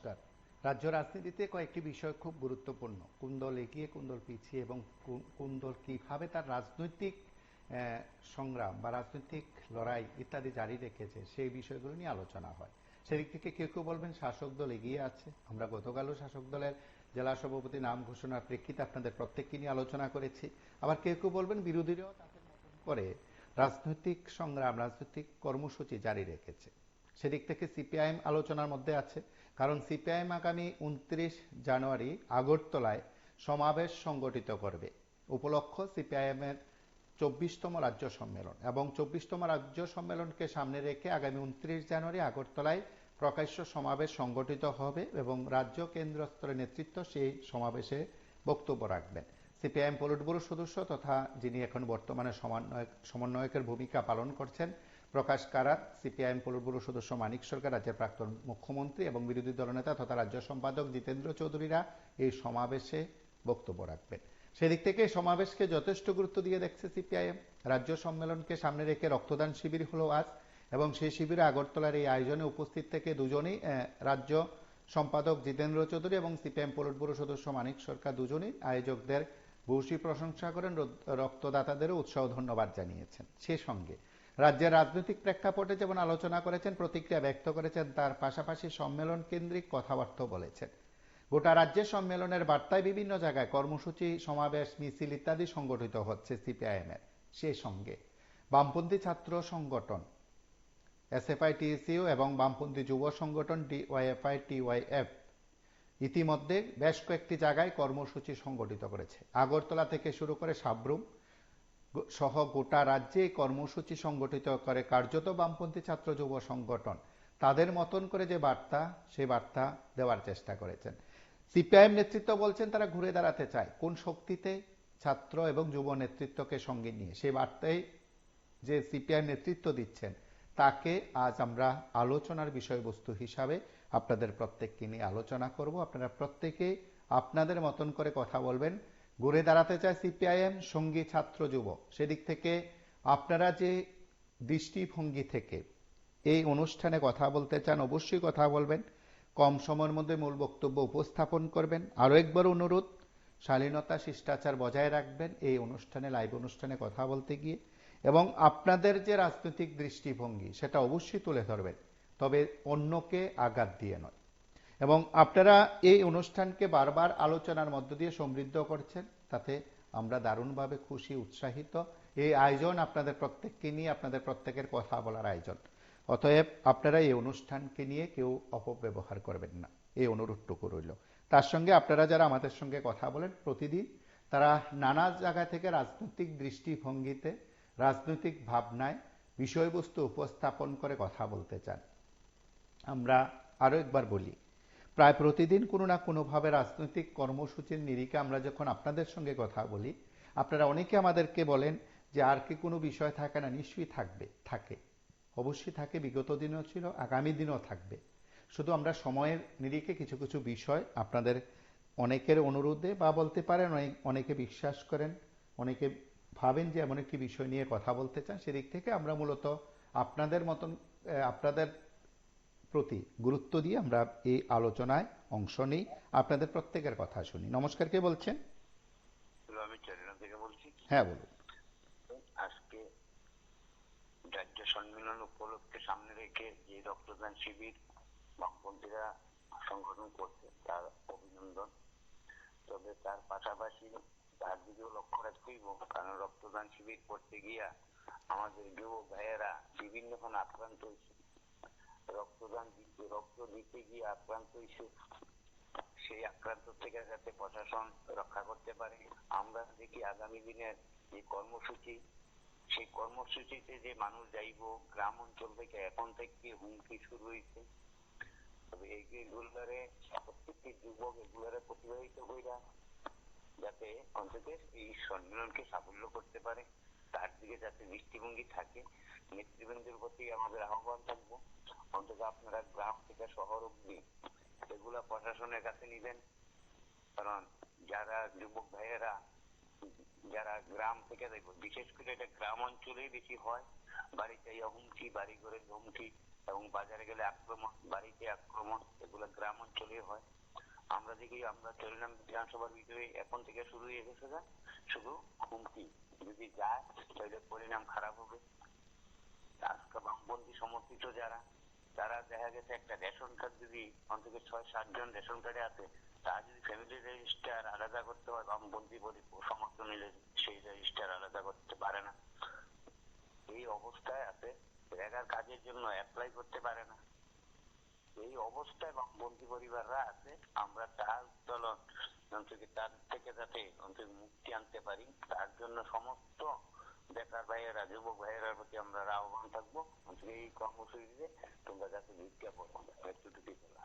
নমস্কার। রাজ্য রাজনীতিতে কয়েকটি বিষয় খুব গুরুত্বপূর্ণ। কোন দল এগিয়ে, কোন দল পিছিয়ে এবং কোন দল কীভাবে তার রাজনৈতিক সংগ্রাম বা রাজনৈতিক লড়াই ইত্যাদি জারি রেখেছে সেই বিষয়গুলো নিয়ে আলোচনা হয়। সেদিক থেকে কেউ কেউ বলবেন শাসক দল এগিয়ে আছে। আমরা গতকালও শাসক দলের জেলা সভাপতি নাম ঘোষণার প্রেক্ষিতে আপনাদের প্রত্যেককে নিয়ে আলোচনা করেছি। আবার কেউ কেউ বলবেন বিরোধীরাও তাদের মতন করে রাজনৈতিক সংগ্রাম, রাজনৈতিক কর্মসূচি জারি রেখেছে। সেদিক থেকে সিপিআইএম আলোচনার মধ্যে আছে, কারণ সিপিআইএম আগামী 29 জানুয়ারি আগরতলায় সমাবেশ সংগঠিত করবে। উপলক্ষ সিপিআইএমের 24তম রাজ্য সম্মেলন, এবং 24তম রাজ্য সম্মেলনকে সামনে রেখে আগামী 29 জানুয়ারি আগরতলায় প্রকাশ্য সমাবেশ সংগঠিত হবে এবং রাজ্য কেন্দ্র স্তরের নেতৃত্ব সেই সমাবেশে বক্তব্য রাখবেন। সিপিআইএম পলিট ব্যুরো সদস্য তথা যিনি এখন বর্তমানে সমন্বয়কের ভূমিকা পালন করছেন প্রকাশ কারাত, সিপিআইএম পলিট ব্যুরো সদস্য মানিক সরকার, রাজ্যের প্রাক্তন মুখ্যমন্ত্রী এবং বিরোধী দলনেতা তথা রাজ্য সম্পাদক জিতেন্দ্র চৌধুরীরা এই সমাবেশে বক্তব্য রাখবেন। সেদিক থেকে সমাবেশকে যথেষ্ট গুরুত্ব দিয়ে দেখছে সিপিআইএম। রাজ্য সম্মেলনকে সামনে রেখে রক্তদান শিবির হলো আজ, এবং সেই শিবিরে আগরতলার এই আয়োজনে উপস্থিত থেকে দুজনেই রাজ্য সম্পাদক জিতেন্দ্র চৌধুরী এবং সিপিআইএম পলিট ব্যুরো সদস্য মানিক সরকার দুজনেই আয়োজকদের ভূয়সী প্রশংসা করেন, রক্তদাতাদেরও উৎসাহ ধন্যবাদ জানিয়েছেন। সে সঙ্গে রাজ্যের রাজনৈতিক প্রেক্ষাপটে যেমন আলোচনা করেছেন, প্রতিক্রিয়া ব্যক্ত করেছেন, তার পাশাপাশি সম্মেলন কেন্দ্রিক কথাবার্তা বলেছেন। গোটা রাজ্যে সম্মেলনের বার্তায় বিভিন্ন জায়গায় কর্মসূচি, সমাবেশ, মিছিল ইত্যাদি সংগঠিত হচ্ছে সিপিআইএমের। সে সঙ্গে বামপন্থী ছাত্র সংগঠন এসএফআই-টিএসইউ এবং বামপন্থী যুব সংগঠন ডিওয়াইএফআই-টিওয়াইএফ ইতিমধ্যে বেশ কয়েকটি জায়গায় কর্মসূচি সংগঠিত করেছে। আগরতলা থেকে শুরু করে সাব্রুম সহ গোটা রাজ্যে কর্মসূচি সংগঠিত করে কার্যত বামপন্থী ছাত্র যুব সংগঠন তাদের মতন করে যে বার্তা, সেই বার্তা দেওয়ার চেষ্টা করেছেন। সিপিআইএম নেতৃত্ব বলছেন তারা ঘুরে দাঁড়াতে চায় কোন শক্তিতে, ছাত্র এবং যুব নেতৃত্বকে সঙ্গে নিয়ে। সেই বার্তাই যে সিপিআইএম নেতৃত্ব দিচ্ছেন তাকে আজ আমরা আলোচনার বিষয়বস্তু হিসাবে আপনাদের প্রত্যেককে নিয়ে আলোচনা করব। আপনারা প্রত্যেকে আপনাদের মতন করে কথা বলবেন। ঘুরে দাঁড়াতে চায় সিপিআইএম, সঙ্গী ছাত্র যুব। সেদিক থেকে আপনারা যে দৃষ্টিভঙ্গি থেকে এই অনুষ্ঠানে কথা বলতে চান অবশ্যই কথা বলবেন। কম সময়ের মধ্যে মূল বক্তব্য উপস্থাপন করবেন। আরও একবার অনুরোধ, শালীনতা শিষ্টাচার বজায় রাখবেন এই অনুষ্ঠানে, লাইভ অনুষ্ঠানে কথা বলতে গিয়ে, এবং আপনাদের যে রাজনৈতিক দৃষ্টিভঙ্গি সেটা অবশ্যই তুলে ধরবেন, তবে অন্যকে আঘাত দিয়ে নয়। এবং আপনারা এই অনুষ্ঠানকে বারবার আলোচনার মধ্য দিয়ে সমৃদ্ধ করছেন, তাতে আমরা দারুণভাবে খুশি, উৎসাহিত। এই আয়োজন আপনাদের প্রত্যেককে নিয়ে, আপনাদের প্রত্যেকের কথা বলার আয়োজন। অতএব আপনারা এই অনুষ্ঠানকে নিয়ে কেউ অপব্যবহার করবেন না, এই অনুরোধটুকু রইল। তার সঙ্গে আপনারা যারা আমাদের সঙ্গে কথা বলেন প্রতিদিন, তারা নানা জায়গা থেকে রাজনৈতিক দৃষ্টিভঙ্গিতে, রাজনৈতিক ভাবনায় বিষয়বস্তু উপস্থাপন করে কথা বলতে চান। আমরা আরও একবার বলি, প্রায় প্রতিদিন কোনো না কোনোভাবে রাজনৈতিক কর্মসূচির নিরিখে আমরা যখন আপনাদের সঙ্গে কথা বলি, আপনারা অনেকে আমাদেরকে বলেন যে আর কি কোনো বিষয় থাকে না। নিশ্চয়ই থাকবে, থাকে, অবশ্যই থাকে। বিগত দিনেও ছিল, আগামী দিনেও থাকবে। শুধু আমরা সময়ের নিরিখে কিছু কিছু বিষয় আপনাদের অনেকের অনুরোধে বা বলতে পারেন অনেকে বিশ্বাস করেন, অনেকে ভাবেন যে এমন একটি বিষয় নিয়ে কথা বলতে চান, সেদিক থেকে আমরা মূলত আপনাদের মতন আপনাদের প্রতি গুরুত্ব দিয়ে আমরা এই আলোচনায় অংশ নিই, আপনাদের প্রত্যেকের কথা শুনি। নমস্কার, কে বলছেন? আমি চট্টগ্রাম থেকে বলছি। হ্যাঁ বলুন। আজকে রাজ্য সম্মেলন উপলক্ষে সামনে রেখে যে রক্তদান শিবির বামপন্থীরা সংগঠন করছে তার অভিনন্দন। তবে তার পাশাপাশি তার দিকেও লক্ষ্য রাখতে হইব, কারণ রক্তদান শিবির করতে গিয়া আমাদের যুবক ভাইয়েরা বিভিন্ন আক্রান্ত হয়েছে। রক্ত দিতে গিয়ে আক্রান্ত হয়েছে। সেই আক্রান্ত থেকে যাতে প্রশাসন রক্ষা করতে পারে, আমরা দেখি আগামী দিনের যে কর্মসূচি, সেই কর্মসূচিতে যে মানুষ যাইব গ্রাম অঞ্চল থেকে এখন থেকে হুমকি শুরু হয়েছে। তবে এইগুলারে প্রত্যেকটি যুবক এগুলারে প্রতিবাহিত কইরা যাতে অন্তত এই সম্মেলনকে সাফল্য করতে পারে, তার দিকে যাতে দৃষ্টিভঙ্গি থাকে। নেতৃবৃন্দের প্রতি আমাদের আহ্বান থাকবো, অন্তত আপনারা গ্রাম থেকে শহর অব্দি এগুলা প্রশাসনের কাছে নিবেন। কারণ যারা যুবক ভাইয়েরা যারা গ্রাম থেকে দেখবো, বিশেষ করে এটা গ্রাম অঞ্চলেই বেশি হয়, বাড়িতে হুমকি, বাড়ি ঘরে হুমকি, এবং বাজারে গেলে আক্রমণ, বাড়িতে আক্রমণ, এগুলো গ্রাম অঞ্চলে হয়। আমরা দেখি আমরা চরিলাম বিধানসভার ভিতরে এখন থেকে শুরু হয়ে গেছে, শুধু হুমকি, যদি যায় তাহলে পরিণাম খারাপ হবে। আজকে বামপন্থী সমর্থিত যারা, তারা দেখা গেছে একটা রেশন কার্ড যদি অন্তত 6-7 জন রেশন কার্ডে আছে, তারা যদি ফ্যামিলি রেজিস্টার আলাদা করতে হয়, বামপন্থী সমর্থন নিলে সেই রেজিস্টার আলাদা করতে পারে না। এই অবস্থায় আছে, রেগার কাজের জন্য অ্যাপ্লাই করতে পারে না। এই অবস্থায় বামপন্থী পরিবাররা আছে। আমরা তার উত্তোলন তার থেকে যাতে অন্তত মুক্তি আনতে পারি, তার জন্য সমস্ত বেকার ভাইয়েরা, যুবক ভাইয়েরার প্রতি আমরা আহ্বান থাকবো, এই কর্মসূচিতে তোমরা যাতে বিজ্ঞাপন একটুটুকু বলা।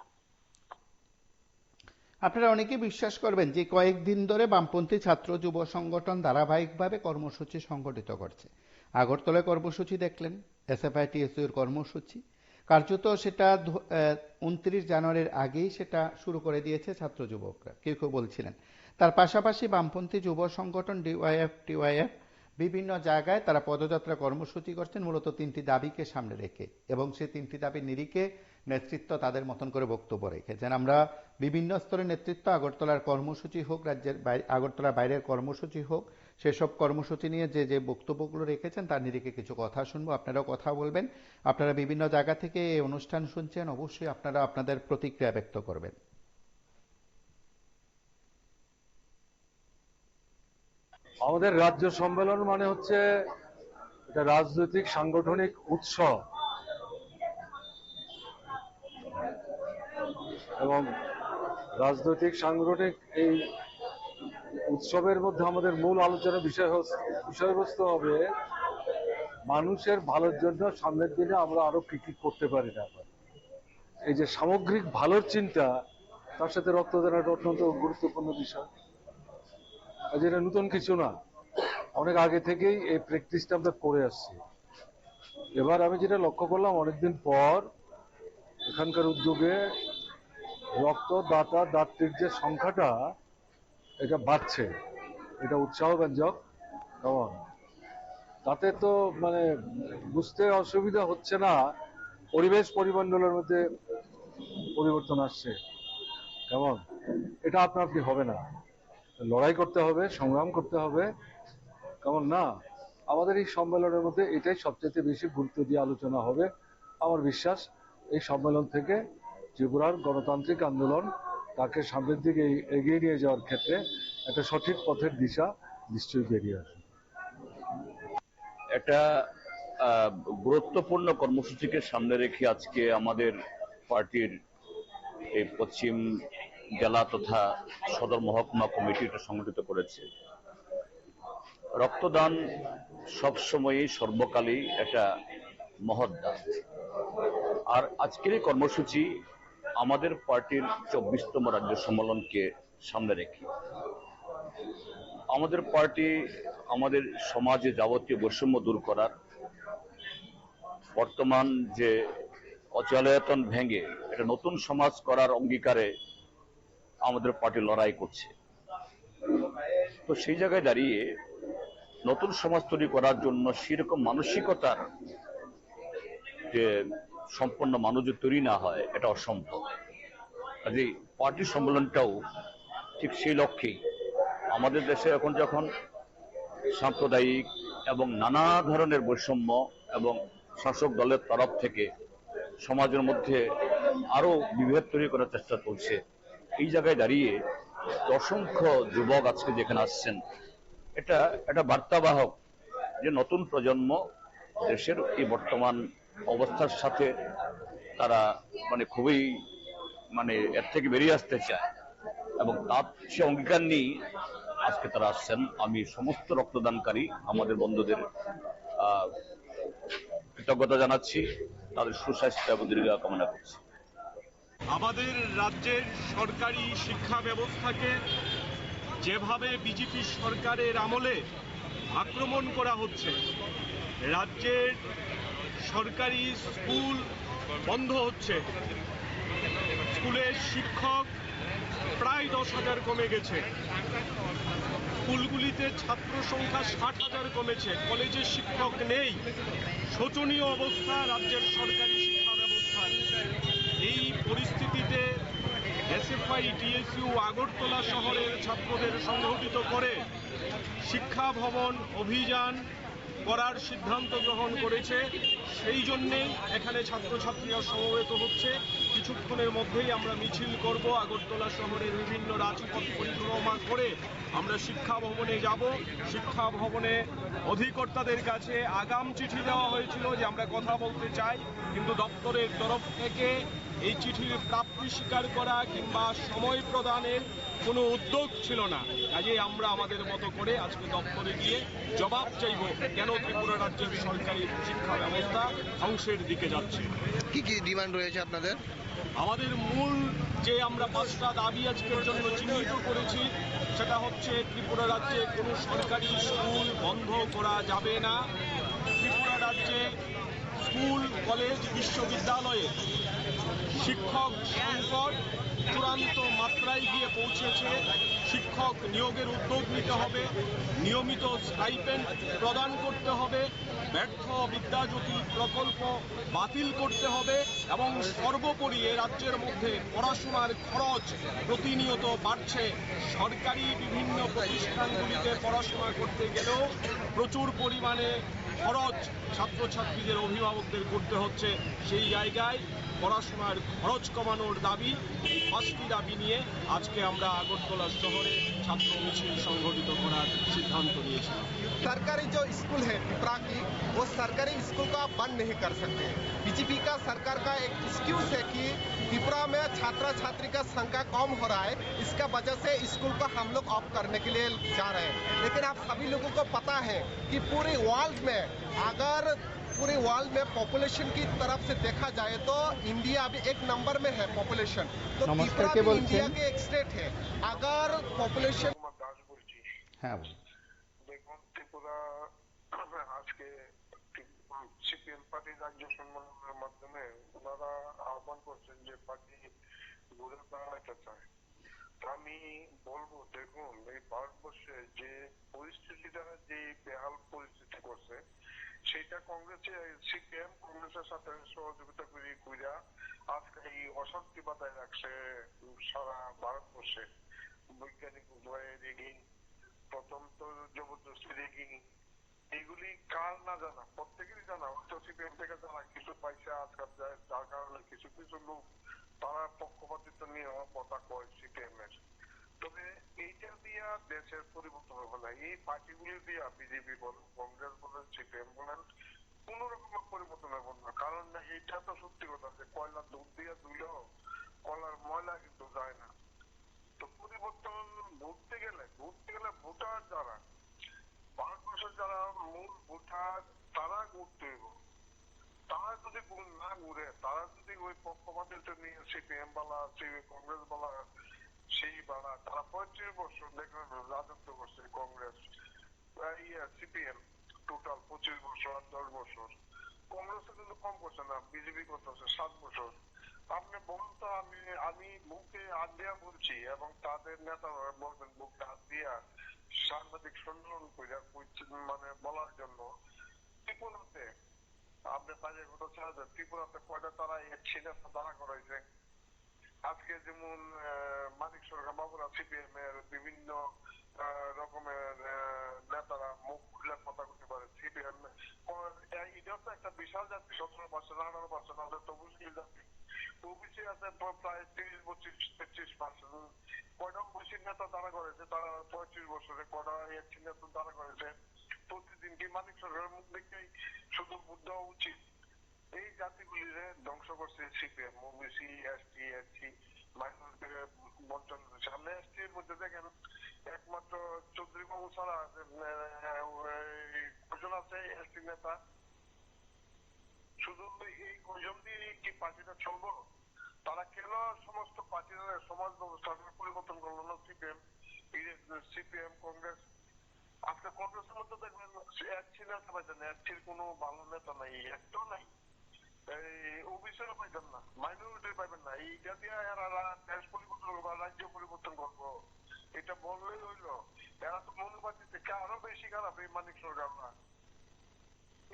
আপনারা অনেকে বিশ্বাস করবেন যে কয়েকদিন ধরে বামপন্থী ছাত্র যুব সংগঠন ধারাবাহিকভাবে কর্মসূচি সংগঠিত করছে। আগরতলায় কর্মসূচি দেখলেন, এসএফআই-টিএসইউর কর্মসূচি, কার্যত সেটা 29 জানুয়ারির আগেই সেটা শুরু করে দিয়েছে ছাত্র যুবকরা, কেউ কেউ বলছিলেন। তার পাশাপাশি বামপন্থী যুব সংগঠন ডিওয়াইএফ, টিওয়াইএফ বিভিন্ন জায়গায় তারা পদযাত্রা কর্মসূচি করছেন মূলত 3টি দাবিকে সামনে রেখে, এবং সেই 3টি দাবির নিরিখে নেতৃত্ব তাদের মতন করে বক্তব্য রেখেছেন। আমরা বিভিন্ন স্তরের নেতৃত্ব, আগরতলার কর্মসূচি হোক, রাজ্যের আগরতলার বাইরের কর্মসূচি হোক, সেসব কর্মসূচি নিয়ে যে যে বক্তব্যগুলো রেখেছেন তার নিরিখে কিছু কথা শুনবো। আপনারাও কথা বলবেন। আপনারা বিভিন্ন জায়গা থেকে এই অনুষ্ঠান শুনছেন, অবশ্যই আপনারা আপনাদের প্রতিক্রিয়া ব্যক্ত করবেন। আমাদের রাজ্য সম্মেলন মানে হচ্ছে এটা রাজনৈতিক সাংগঠনিক উৎসব, এবং রাজনৈতিক সাংগঠনিক এই উৎসবের মধ্যে আমাদের মূল আলোচনার বিষয়বস্তু হবে মানুষের ভালোর জন্য সামনের দিনে আমরা আরো কি কি করতে পারি না। এই যে সামগ্রিক ভালোর চিন্তা, তার সাথে রক্তদান একটা অত্যন্ত গুরুত্বপূর্ণ বিষয়। যেটা নতুন কিছু না, অনেক আগে থেকেই এই প্র্যাকটিসটা আমরা করে আসছি। এবার আমি যেটা লক্ষ্য করলাম, অনেকদিন পর এখানকার উদ্যোগে রক্তদাতা দাত্রীর যে সংখ্যাটা এটা বাড়ছে, এটা উৎসাহব্যঞ্জক। কেমন তাতে তো মানে বুঝতে অসুবিধা হচ্ছে না, পরিবেশ পরিমণ্ডলের মধ্যে পরিবর্তন আসছে। কেমন এটা আপনা আপনি হবে না, লড়াই করতে হবে, সংগ্রাম করতে হবে। কেমন না, আমাদের এই সম্মেলনের মধ্যে এটাই সবচেয়ে বেশি গুরুত্ব দিয়ে আলোচনা হবে। আমার বিশ্বাস এই সম্মেলন থেকে ত্রিপুরার গণতান্ত্রিক আন্দোলন তাকে সামনের দিকে এগিয়ে নিয়ে যাওয়ার ক্ষেত্রে একটা সঠিক পথের দিশা নিশ্চয়ই বেরিয়ে আসবে। একটা গুরুত্বপূর্ণ কর্মসূচিকে সামনে রেখে আজকে আমাদের পার্টির এই পশ্চিম জেলা তথা সদর মহকুমা কমিটি এটা সংগঠিত করেছে। রক্তদান সবসময়ই সর্বকালই একটা মহৎ দান, আর আজকের এই কর্মসূচি আমাদের পার্টির 24তম রাজ্য সম্মেলনকে সামনে রেখে। আমাদের পার্টি আমাদের সমাজে যাবতীয় বৈষম্য দূর করার, বর্তমান যে অচলায়তন ভেঙে এটা নতুন সমাজ করার অঙ্গীকারে আমাদের পার্টি লড়াই করছে। তো সেই জায়গায় দাঁড়িয়ে নতুন সমাজ তৈরি করার জন্য সেরকম মানসিকতার যে সম্পন্ন মানুষ যে তৈরি না হয়, এটা অসম্ভব। কাজেই পার্টি সম্মেলনটাও ঠিক সেই লক্ষ্যেই। আমাদের দেশে এখন যখন সাম্প্রদায়িক এবং নানা ধরনের বৈষম্য এবং শাসক দলের তরফ থেকে সমাজের মধ্যে আরো বিভেদ তৈরি করার চেষ্টা চলছে, এই জায়গায় দাঁড়িয়ে অসংখ্য যুবক আজকে যেখানে আসছেন, এটা একটা বার্তাবাহক যে নতুন প্রজন্ম দেশের এই বর্তমান অবস্থার সাথে তারা খুবই এর থেকে বেরিয়ে আসতে চায়, এবং তার সে অঙ্গীকার নিয়ে আজকে তারা আসছেন। আমি সমস্ত রক্তদানকারী আমাদের বন্ধুদের কৃতজ্ঞতা জানাচ্ছি, তাদের সুস্বাস্থ্য এবং দীর্ঘায়ু কামনা করছি। আমাদের রাজ্যের সরকারি শিক্ষা ব্যবস্থাকে যেভাবে বিজেপি সরকারের আমলে আক্রমণ করা হচ্ছে, রাজ্যের সরকারি স্কুল বন্ধ হচ্ছে, স্কুলের শিক্ষক প্রায় 10,000 কমে গেছে, স্কুলগুলিতে ছাত্র সংখ্যা 60,000 কমেছে, কলেজে শিক্ষক নেই, শোচনীয় অবস্থা রাজ্যের সরকারি শিক্ষা ব্যবস্থা। এই পরিস্থিতিতে এসএফআই টিএসইউ আগরতলা শহরের ছাত্রদের সংগঠিত করে শিক্ষা ভবন অভিযান করার সিদ্ধান্ত গ্রহণ করেছে। সেই জন্যেই এখানে ছাত্রছাত্রীরা সমবেত হচ্ছে। কিছুক্ষণের মধ্যেই আমরা মিছিল করব, আগরতলা শহরের বিভিন্ন রাজপথ পরিক্রমা করে আমরা শিক্ষা ভবনে যাব। শিক্ষা ভবনে অধিকর্তাদের কাছে আগাম চিঠি দেওয়া হয়েছিল যে আমরা কথা বলতে চাই, কিন্তু দপ্তরের তরফ থেকে এই চিঠির প্রাপ্তি স্বীকার করা কিংবা সময় প্রদানের কোনো উদ্যোগ ছিল না। কাজেই আমরা আমাদের মতো করে আজকে দপ্তরে গিয়ে জবাব চাইব কেন ত্রিপুরা রাজ্যের সরকারি শিক্ষা ব্যবস্থা ধ্বংসের দিকে যাচ্ছে। কি কি ডিমান্ড রয়েছে আপনাদের? আমাদের মূল যে আমরা 5টা দাবি আজকের জন্য চিহ্নিত করেছি, সেটা হচ্ছে ত্রিপুরা রাজ্যে কোনো সরকারি স্কুল বন্ধ করা যাবে না। ত্রিপুরা রাজ্যে স্কুল কলেজ বিশ্ববিদ্যালয়ে শিক্ষক সংকট চূড়ান্ত মাত্রায় গিয়ে পৌঁছেছে। শিক্ষক নিয়োগের উদ্যোগ নিতে হবে, নিয়মিত স্টাইপেন্ড প্রদান করতে হবে, ব্যর্থ বিদ্যাজ্যোতি প্রকল্প বাতিল করতে হবে এবং সর্বোপরি এ রাজ্যের মধ্যে পড়াশোনার খরচ প্রতিনিয়ত বাড়ছে। সরকারি বিভিন্ন প্রতিষ্ঠানগুলিতে পড়াশোনা করতে গেলেও প্রচুর পরিমাণে খরচ ছাত্রছাত্রীদের অভিভাবকদের করতে হচ্ছে। সেই জায়গায় পড়াশোনার খরচ কমানোর দাবি, এই 5টি দাবি নিয়ে আজকে আমরা আগরতলা শহরে ছাত্র মিছিল সংগঠিত করার সিদ্ধান্ত নিয়েছিলাম। सरकारी जो स्कूल है पिपरा की, वो सरकारी स्कूल को आप बंद नहीं कर सकते। बीजेपी का सरकार का एक एक्सक्यूज है कि पिपरा में छात्र छात्री का संख्या कम हो रहा है, इसका वजह से स्कूल को हम लोग ऑफ करने के लिए जा रहे हैं। लेकिन आप सभी लोगों को पता है कि पूरे वर्ल्ड में, अगर पूरे वर्ल्ड में पॉपुलेशन की तरफ से देखा जाए तो इंडिया अभी 1 नंबर में है पॉपुलेशन। तो नमस्कार, त्रिपुरा के भी बोलছেন? इंडिया के एक स्टेट है। अगर पॉपुलेशन দাস বলছি। হ্যাঁ বলুন। দেখুন, ত্রিপুরা আজকে সিপিএম পার্টি রাজ্য সম্মেলনের মাধ্যমে ওনারা আহ্বান করছেন যে পার্টি ঘুরে দাঁড়াতে চায়। তো আমি বলবো, দেখুন এই ভারতবর্ষে যে পরিস্থিতিটা, যে বেহাল পরিস্থিতি করছে, সেটা সিপিএম কংগ্রেসের সাথে সহযোগিতা কইরা আজকে এই অশান্তি বাতায় রাখছে সারা ভারতবর্ষে। বৈজ্ঞানিক উপায়ে রেগিং, প্রথম তো জবরদস্তি রেগিং, এইগুলি কার না জানা, প্রত্যেকেরই জানা। হয়তো সিপিএম থেকে যারা কিছু পাইছে আজকাল, যার কারণে কিছু কিছু লোক তারা পক্ষপাতিত্ব নিয়ে কথা কয় সিপিএম এর। তবে এইটা দিয়া দেশের পরিবর্তন হবে না। এই পার্টিগুলি দিয়া, বিজেপি বলেন, কংগ্রেস বলেন, সিপিএম বলেন, কোন রকমের পরিবর্তন হবে না। কারণ এইটা তো সত্যি কথা যে কয়লা দুধ দিয়ে ধুলেও কলার ময়লা কিন্তু যায় না। তো পরিবর্তন ঘটতে গেলে ভোটার যারা, ভারতবর্ষের যারা মূল ভোটার, তারা ঘুরতে হইব। তারা যদি না ঘুরে, তারা যদি ওই পক্ষপাতিত্ব নিয়ে সিপিএম বালা, কংগ্রেস বালা, সেই বালা, তারা 35 বছর দেখবেন রাজত্ব করছে কংগ্রেস, সিপিএম টোটাল 25 বছর আর 10 বছর। কংগ্রেস কিন্তু কম করছে না, বিজেপি করতেছে 7 বছর। আপনি বলুন তো, আমি বুকে হাত দিয়া বলছি এবং তাদের নেতারা বলবেন বুকে হাত দিয়া সাংবাদিক সম্মেলন করে মানে বলার জন্য, ত্রিপুরাতে আপনি বাজে কথা ছাড়া ত্রিপুরাতে কয়টা তারা সিনেমা দাঁড়া করাইছে। আজকে যেমন মানিক সরকার বাবুরা, সিপিএম এর বিভিন্ন রকমের নেতারা মুখ খুলে কথা বলতে পারে। সিপিএম এটা তো একটা বিশাল জাতি, 17% 18% আমাদের তো মুসলিম জাতি, ওবিসি আছে প্রায় 30-25%। কয়টা ওবিসি নেতা দাঁড়া করেছে, তারা 35 বছরে কয়টা এসসি নেতা দাঁড়া করেছে। প্রতিদিন কি মানিক সরকারের মুখ দেখেই শুধু ভোট দেওয়া উচিত? এই জাতিগুলিরে ধ্বংস করছে সিপিএম। ওবিসি, এসটি, এসসি, মাইনরিটিকে বঞ্চন করছে। আপনি এসটি এর মধ্যে দেখেন একমাত্র চৌধুরী বাবু ছাড়া কজন আছে এসটি নেতা? শুধু এই কজন দিয়ে কি পার্টিটা চলবো? তারা কেন সমস্ত পার্টির সমাজ ব্যবস্থাটা পরিবর্তন করলো না সিপিএম কংগ্রেস? আজকে কংগ্রেসের মধ্যে দেখবেন এসসি নেতা পাইতেন, এসসির কোনো ভালো নেতা নাই, একটাও নাই। ওবিসিও পাইতেন না, মাইনরিটি পাইবেন না। এইটা দিয়ে এরা দেশ পরিবর্তন করবো, রাজ্য পরিবর্তন করবো, এটা বললেই হইলো। এরা তো মনোবাদী থেকে আরো বেশি খারাপ এই মানিক সরকাররা।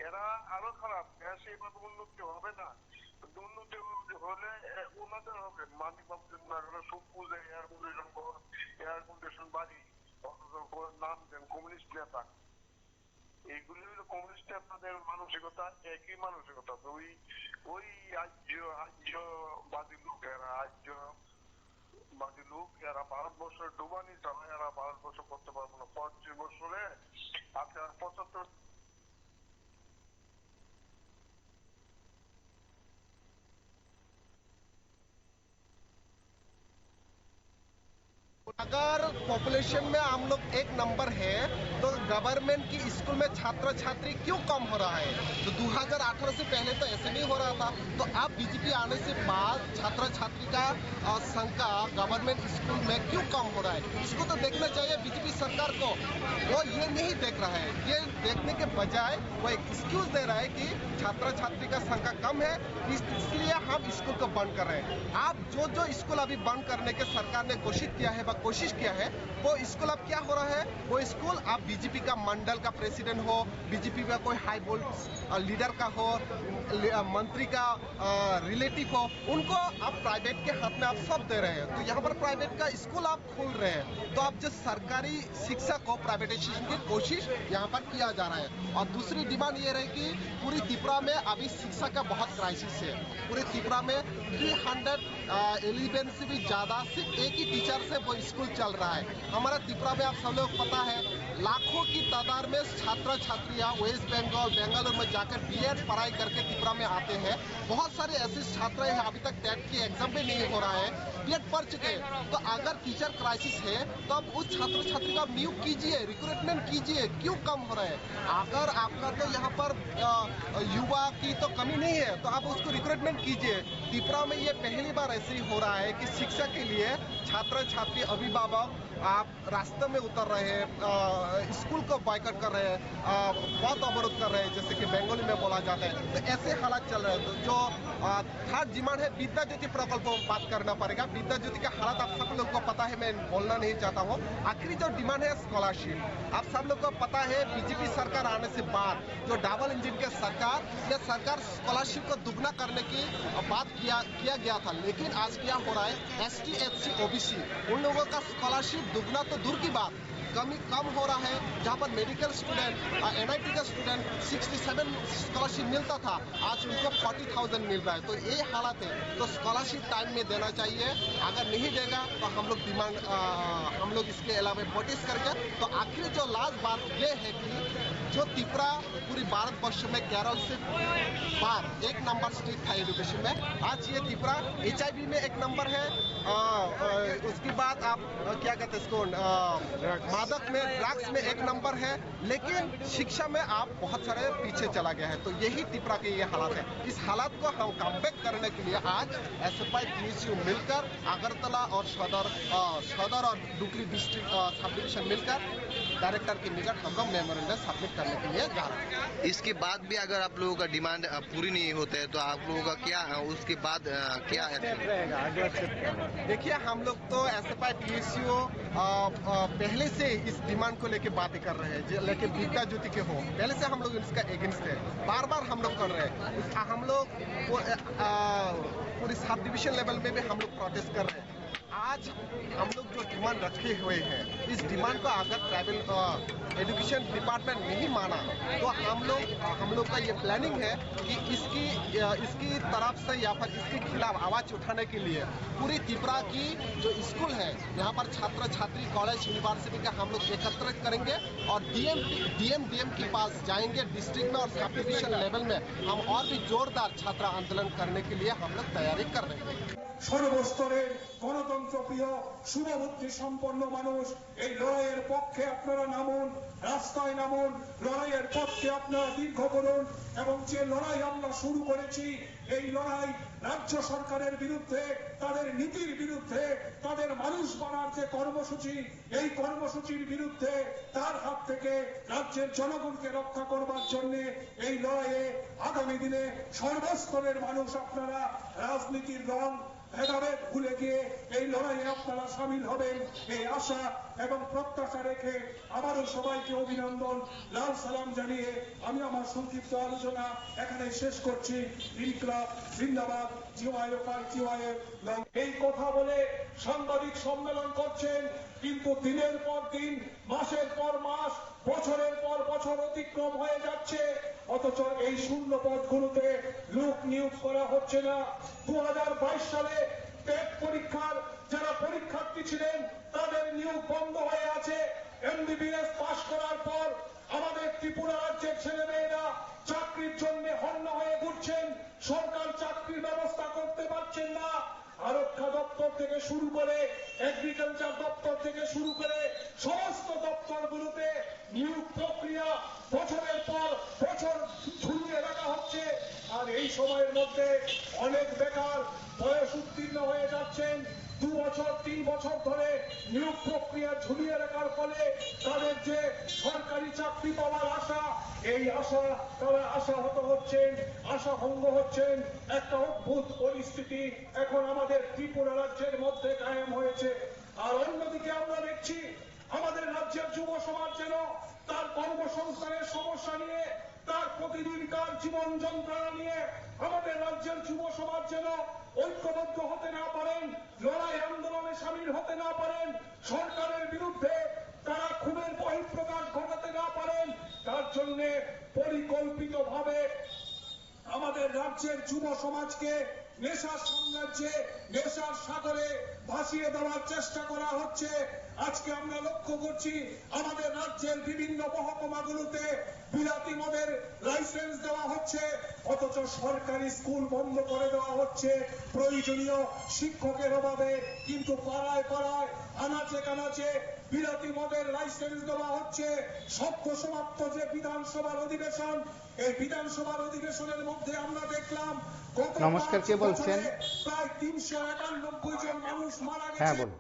এরা আরো খারাপ। দেশ এইভাবে উন্নতি হবে না। উন্নতি হলে ওনাদের হবে মানিক বাবুদের না হলে সুপুজে এয়ার কন্ডিশন বাড়ি অথচ নাম দেন কমিউনিস্ট নেতা। এইগুলি হলো কমিউনিস্ট নেতাদের মানসিকতা, একই মানসিকতা। ওই আর্যবাদী লোক, এরা ভারতবর্ষের ডুবানি চায়, এরা ভারতবর্ষ করতে পারবো না। 25 বছরে 75। अगर पॉपुलेशन में हम लोग एक नंबर है तो गवर्नमेंट की स्कूल में छात्र छात्री क्यों कम हो रहा है? तो 2018 से पहले तो ऐसे नहीं हो रहा था। तो अब बीजेपी आने से बाद छात्र छात्री का संख्या गवर्नमेंट स्कूल में क्यों कम हो रहा है? इसको तो देखना चाहिए बीजेपी सरकार को। वो ये नहीं देख रहा है। ये देखने के बजाय वो एक एक्सक्यूज दे रहा है कि छात्र छात्री का संख्या कम है, इसलिए हम स्कूल को बंद कर रहे हैं। आप जो स्कूल अभी बंद करने के सरकार ने घोषित किया है, कोशिश किया है, वो स्कूल अब क्या हो रहा है? वो स्कूल अब बीजेपी का मंडल का प्रेसिडेंट हो, बीजेपी का कोई हाई वोल्ट लीडर का हो, मंत्री का रिलेटिव हो, उनको आप प्राइवेट के हाथ में आप सब दे रहे हैं। तो यहाँ पर प्राइवेट का स्कूल आप खोल रहे हैं, तो आप जो सरकारी शिक्षा को प्राइवेटाइजेशन की कोशिश यहाँ पर किया जा रहा है। और दूसरी डिमांड ये रही कि पूरी त्रिपुरा में अभी शिक्षा का बहुत क्राइसिस है। पूरी त्रिपुरा में 311 से भी ज्यादा सिर्फ एक ही टीचर से वो स्कूल चल रहा है। हमारा त्रिपुरा में आप सब लोग पता है लाखों की तादाद में छात्र छात्रियां वेस्ट बंगाल बेंगलुरु में जाकर बीएड पढ़ाई करके त्रिपुरा में आते हैं। बहुत सारे ऐसे छात्र हैं अभी तक टेट की एग्जाम भी नहीं हो रहा है, बीएड पढ़ चुके हैं। तो अगर टीचर क्राइसिस है तो अब उस छात्र छात्री का नियुक्त कीजिए, रिक्रूटमेंट कीजिए, क्यों कम हो रहा है? अगर आपका तो यहाँ पर युवा की तो कमी नहीं है तो आप उसको रिक्रूटमेंट कीजिए। त्रिपुरा में ये पहली बार ऐसे ही हो रहा है कि शिक्षा के लिए छात्र छात्री अभिभावक आप रास्ते में उतर रहे हैं, स्कूल को बॉयकॉट कर रहे हैं, बहुत अवरोध कर रहे हैं, जैसे कि बंगाली में बोला जाता है। तो ऐसे हालात चल रहे हैं। तो जो थर्ड डिमांड है विद्या ज्योति प्रकल्प में बात करना पड़ेगा। विद्या ज्योति का हालात आप सब लोग को पता है, मैं बोलना नहीं चाहता हूँ। आखिरी जो डिमांड है स्कॉलरशिप, आप सब लोग को पता है बीजेपी सरकार आने से बाद जो डबल इंजन के सरकार स्कॉलरशिप को दुगना करने की बात किया गया था। लेकिन आज क्या हो रहा है, ST SC OBC उन लोगों का स्कॉलरशिप दुगना तो दूर की बात कम हो रहा है। जहाँ पर मेडिकल स्टूडेंट NIT का स्टूडेंट 67 स्कॉलरशिप मिलता था, आज उनको 40,000 मिल रहा है। तो ये हालत है। तो स्कॉलरशिप टाइम में देना चाहिए। अगर नहीं देगा तो हम लोग इसके अलावा प्रोटेस्ट करके। तो आखिरी जो लास्ट बात ये है कि जो त्रिपुरा पूरी भारतवर्ष में केरल से बाहर एक नंबर स्टेट था एजुकेशन में, आज ये त्रिपुरा HIV में एक नंबर है। उसके बाद आप क्या कहते हैं इसको, मादक में ड्रग्स में एक नंबर है। लेकिन शिक्षा में आप बहुत सारे पीछे चला गया है। तो यही त्रिपुरा के ये हालात है। इस हालात को हम कमबैक करने के लिए आज SFI PSU मिलकर अगरतला और सदर और डुगरी डिस्ट्रिक्ट सब डिविजन मिलकर डायरेक्टर के निकट हम लोग मेमोरेंडम सबमिट करने के लिए जा रहे हैं। इसके बाद भी अगर आप लोगों का डिमांड पूरी नहीं होता है तो आप लोगों का क्या उसके बाद क्या रहेगा? देखिए, हम लोग तो SFI PSU पहले से इस डिमांड को लेके बातें कर रहे हैं, लेकिन विद्या ज्योति के हो पहले से हम लोग इसका एगेंस्ट है। बार बार हम लोग कर रहे हैं। हम लोग पूरी सब डिविजन लेवल में भी हम लोग प्रोटेस्ट कर रहे हैं। आज हम लोग जो डिमांड रखे हुए हैं, इस डिमांड को अगर ट्राइबल एजुकेशन डिपार्टमेंट नहीं माना तो हम लोग का ये प्लानिंग है कि इसकी तरफ से या फिर इसके खिलाफ आवाज उठाने के लिए पूरी त्रिपुरा की जो स्कूल है, यहाँ पर छात्र छात्री कॉलेज यूनिवर्सिटी का हम लोग एकत्रित करेंगे और DM के पास जाएंगे डिस्ट्रिक्ट में और सब डिविजन लेवल में हम और भी जोरदार छात्र आंदोलन करने के लिए हम लोग तैयारी कर रहे हैं। সর্বস্তরের গণতন্ত্রপ্রিয় শুভবুদ্ধি সম্পন্ন মানুষ এই লড়াইয়ের পক্ষে আপনারা নামুন, রাস্তায় নামুন, লড়াইয়ের পক্ষে আপনারা দীর্ঘ করুন এবং যে লড়াই আমরা শুরু করেছি এই লড়াই রাজ্য সরকারের বিরুদ্ধে, তাদের নীতির বিরুদ্ধে, তাদের মানুষ গণার যে কর্মসূচি এই কর্মসূচির বিরুদ্ধে তার হাত থেকে রাজ্যের জনগণকে রক্ষা করবার জন্য এই লড়াইয়ে আগামী দিনে সর্বস্তরের মানুষ আপনারা রাজনীতির রং ভেদাভেদ ভুলে গিয়ে এই লড়াইয়ে আপনারা সামিল হবেন এই আশা এবং প্রত্যাশা রেখে আবারও সবাইকে অভিনন্দন, লাল সালাম জানিয়ে আমি আমার সংক্ষিপ্ত আলোচনা এখানে শেষ করছি। ইনকলাব জিন্দাবাদ। এই কথা বলে সাংবাদিক সম্মেলন করছেন, কিন্তু দিনের পর দিন, মাসের পর মাস, বছরের পর বছর অতিক্রম হয়ে যাচ্ছে, অথচ এই শূন্য পদগুলোতে লোক নিয়োগ করা হচ্ছে না। 2022 সালে টেট পরীক্ষার যারা পরীক্ষার্থী ছিলেন তাদের নিয়োগ বন্ধ হয়ে আছে। এমবিবিএস পাশ করার পর আমাদের ত্রিপুরা রাজ্যের ছেলেমেয়েরা চাকরির জন্য হন্য হয়ে ঘুরছেন, সরকার চাকরির ব্যবস্থা করতে পারছেন না। আরক্ষা দপ্তর থেকে শুরু করে, এগ্রিকালচার দপ্তর থেকে শুরু করে সমস্ত দপ্তরগুলোতে নিয়োগ প্রক্রিয়া বছরের পর বছর ঝুলিয়ে রাখা হচ্ছে। আর এই সময়ের মধ্যে অনেক বেকার বয়স উত্তীর্ণ হয়ে যাচ্ছেন। 2 বছর 3 বছর ধরে নিয়োগ প্রক্রিয়া ঝুলিয়ে রাখার ফলে তাদের যে সরকারি চাকরি পাওয়ার আশা, এই আশা তারা আশাহত হচ্ছেন, আশাভঙ্গ হচ্ছেন। একটা অদ্ভুত পরিস্থিতি এখন আমাদের ত্রিপুরা রাজ্যের মধ্যে কায়েম হয়েছে। আর অন্যদিকে আমরা দেখছি আমাদের রাজ্যের যুব সমাজ যেন তার কর্মসংস্থানের সমস্যা নিয়ে, তার প্রতিদিনকার জীবন যন্ত্রণা নিয়ে আমাদের রাজ্যের যুব সমাজ যেন ঐক্যবদ্ধ হতে না পারেন, লড়াই আন্দোলনে সামিল হতে না পারেন, সরকারের বিরুদ্ধে তারা খুনের বহিঃপ্রকাশ ঘটাতে না পারেন, তার জন্য পরিকল্পিতভাবে আমাদের রাজ্যের যুব সমাজকে নেশার সাম্রাজ্যে, নেশার সাগরে ভাসিয়ে দেওয়ার চেষ্টা করা হচ্ছে। আজকে আমরা লক্ষ্য করছি আমাদের রাজ্যের বিভিন্ন মহকুমাগুলোতে বিলাতি মদের লাইসেন্স দেওয়া হচ্ছে, অথচ সরকারি স্কুল বন্ধ করে দেওয়া হচ্ছে প্রয়োজনীয় শিক্ষকের অভাবে। কিন্তু পাড়ায় পাড়ায়, আনাচে কানাচে বিলাতি মদের লাইসেন্স দেওয়া হচ্ছে। সদ্য সমাপ্ত যে বিধানসভার অধিবেশন, এই বিধানসভার অধিবেশনের মধ্যে আমরা দেখলাম গত নমস্কার, কে বলছেন? প্রায় 391 জন মানুষ মারা গেছে। হ্যাঁ বলুন।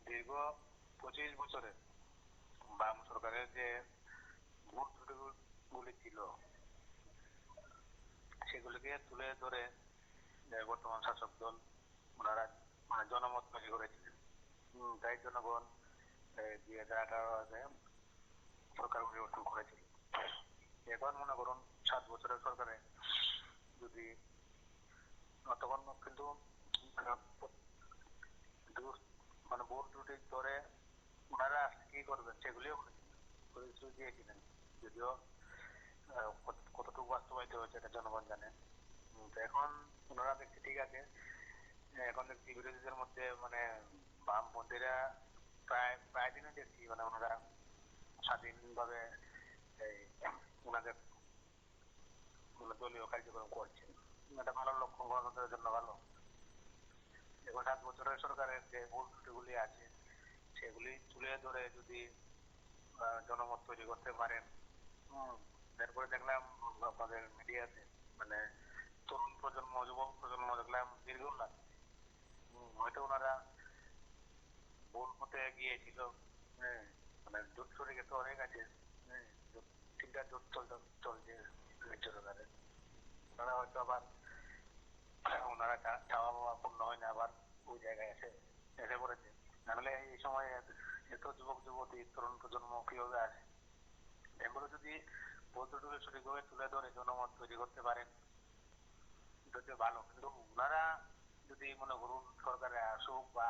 দীর্ঘ 25 বছরে বাম সরকারের যে ভোট ত্রুটিগুলি ছিল সেগুলিকে তুলে ধরে বর্তমান শাসক দল ওনারা জনমত তৈরি করেছিলেন। তাই জনগণ 2018 সরকার পরিবর্তন করেছিল। এখন মনে করুন 7 বছরের সরকারে যদি তখন কিন্তু মানে ভোট ত্রুটি ধরে ওনারা কি করবেন সেগুলিও প্রতিশ্রুতি দিয়েছিলেন, যদিও কতটুকু বাস্তবায়িত হয়েছে এটা জনগণ জানে। তো এখন ওনারা দেখছে ঠিক আছে, এখন দেখছি বিরোধীদের মধ্যে মানে বামপন্থীরা প্রায় দিনে দেখছি মানে ওনারা স্বাধীনভাবে ওনাদের দলীয় কার্যক্রম করছেন। এটা ভালো লক্ষণ, গণতন্ত্রের জন্য ভালো। এখন 7 বছরের সরকারের যে ভুল ত্রুটিগুলি আছে সেগুলি তুলে ধরে যদি জনমত তৈরি করতে পারেন। তারপরে দেখলাম আপনাদের মিডিয়াতে মানে তরুণ প্রজন্ম, যুবক প্রজন্ম দেখলাম দীর্ঘলাভ, হয়তো ওনারা ভুল পথে গিয়েছিল। মানে জোট সরে গেছে অনেক আছে, 3টা জোট চলছে রাজ্য সরকারের। ওনারা হয়তো আবার ওনারা চাওয়া পাওয়া পূর্ণ হয় না, আবার ওই জায়গায় এসে পড়েছে। নাহলে এই সময় এত যুবক যুবতী তরুণ প্রজন্ম কিভাবে আসে? এগুলো যদি পদ্ধতিগুলো সঠিকভাবে তুলে ধরে জনমত তৈরি করতে পারেন এটা ভালো। কিন্তু ওনারা যদি মনে করুন সরকারে আসুক বা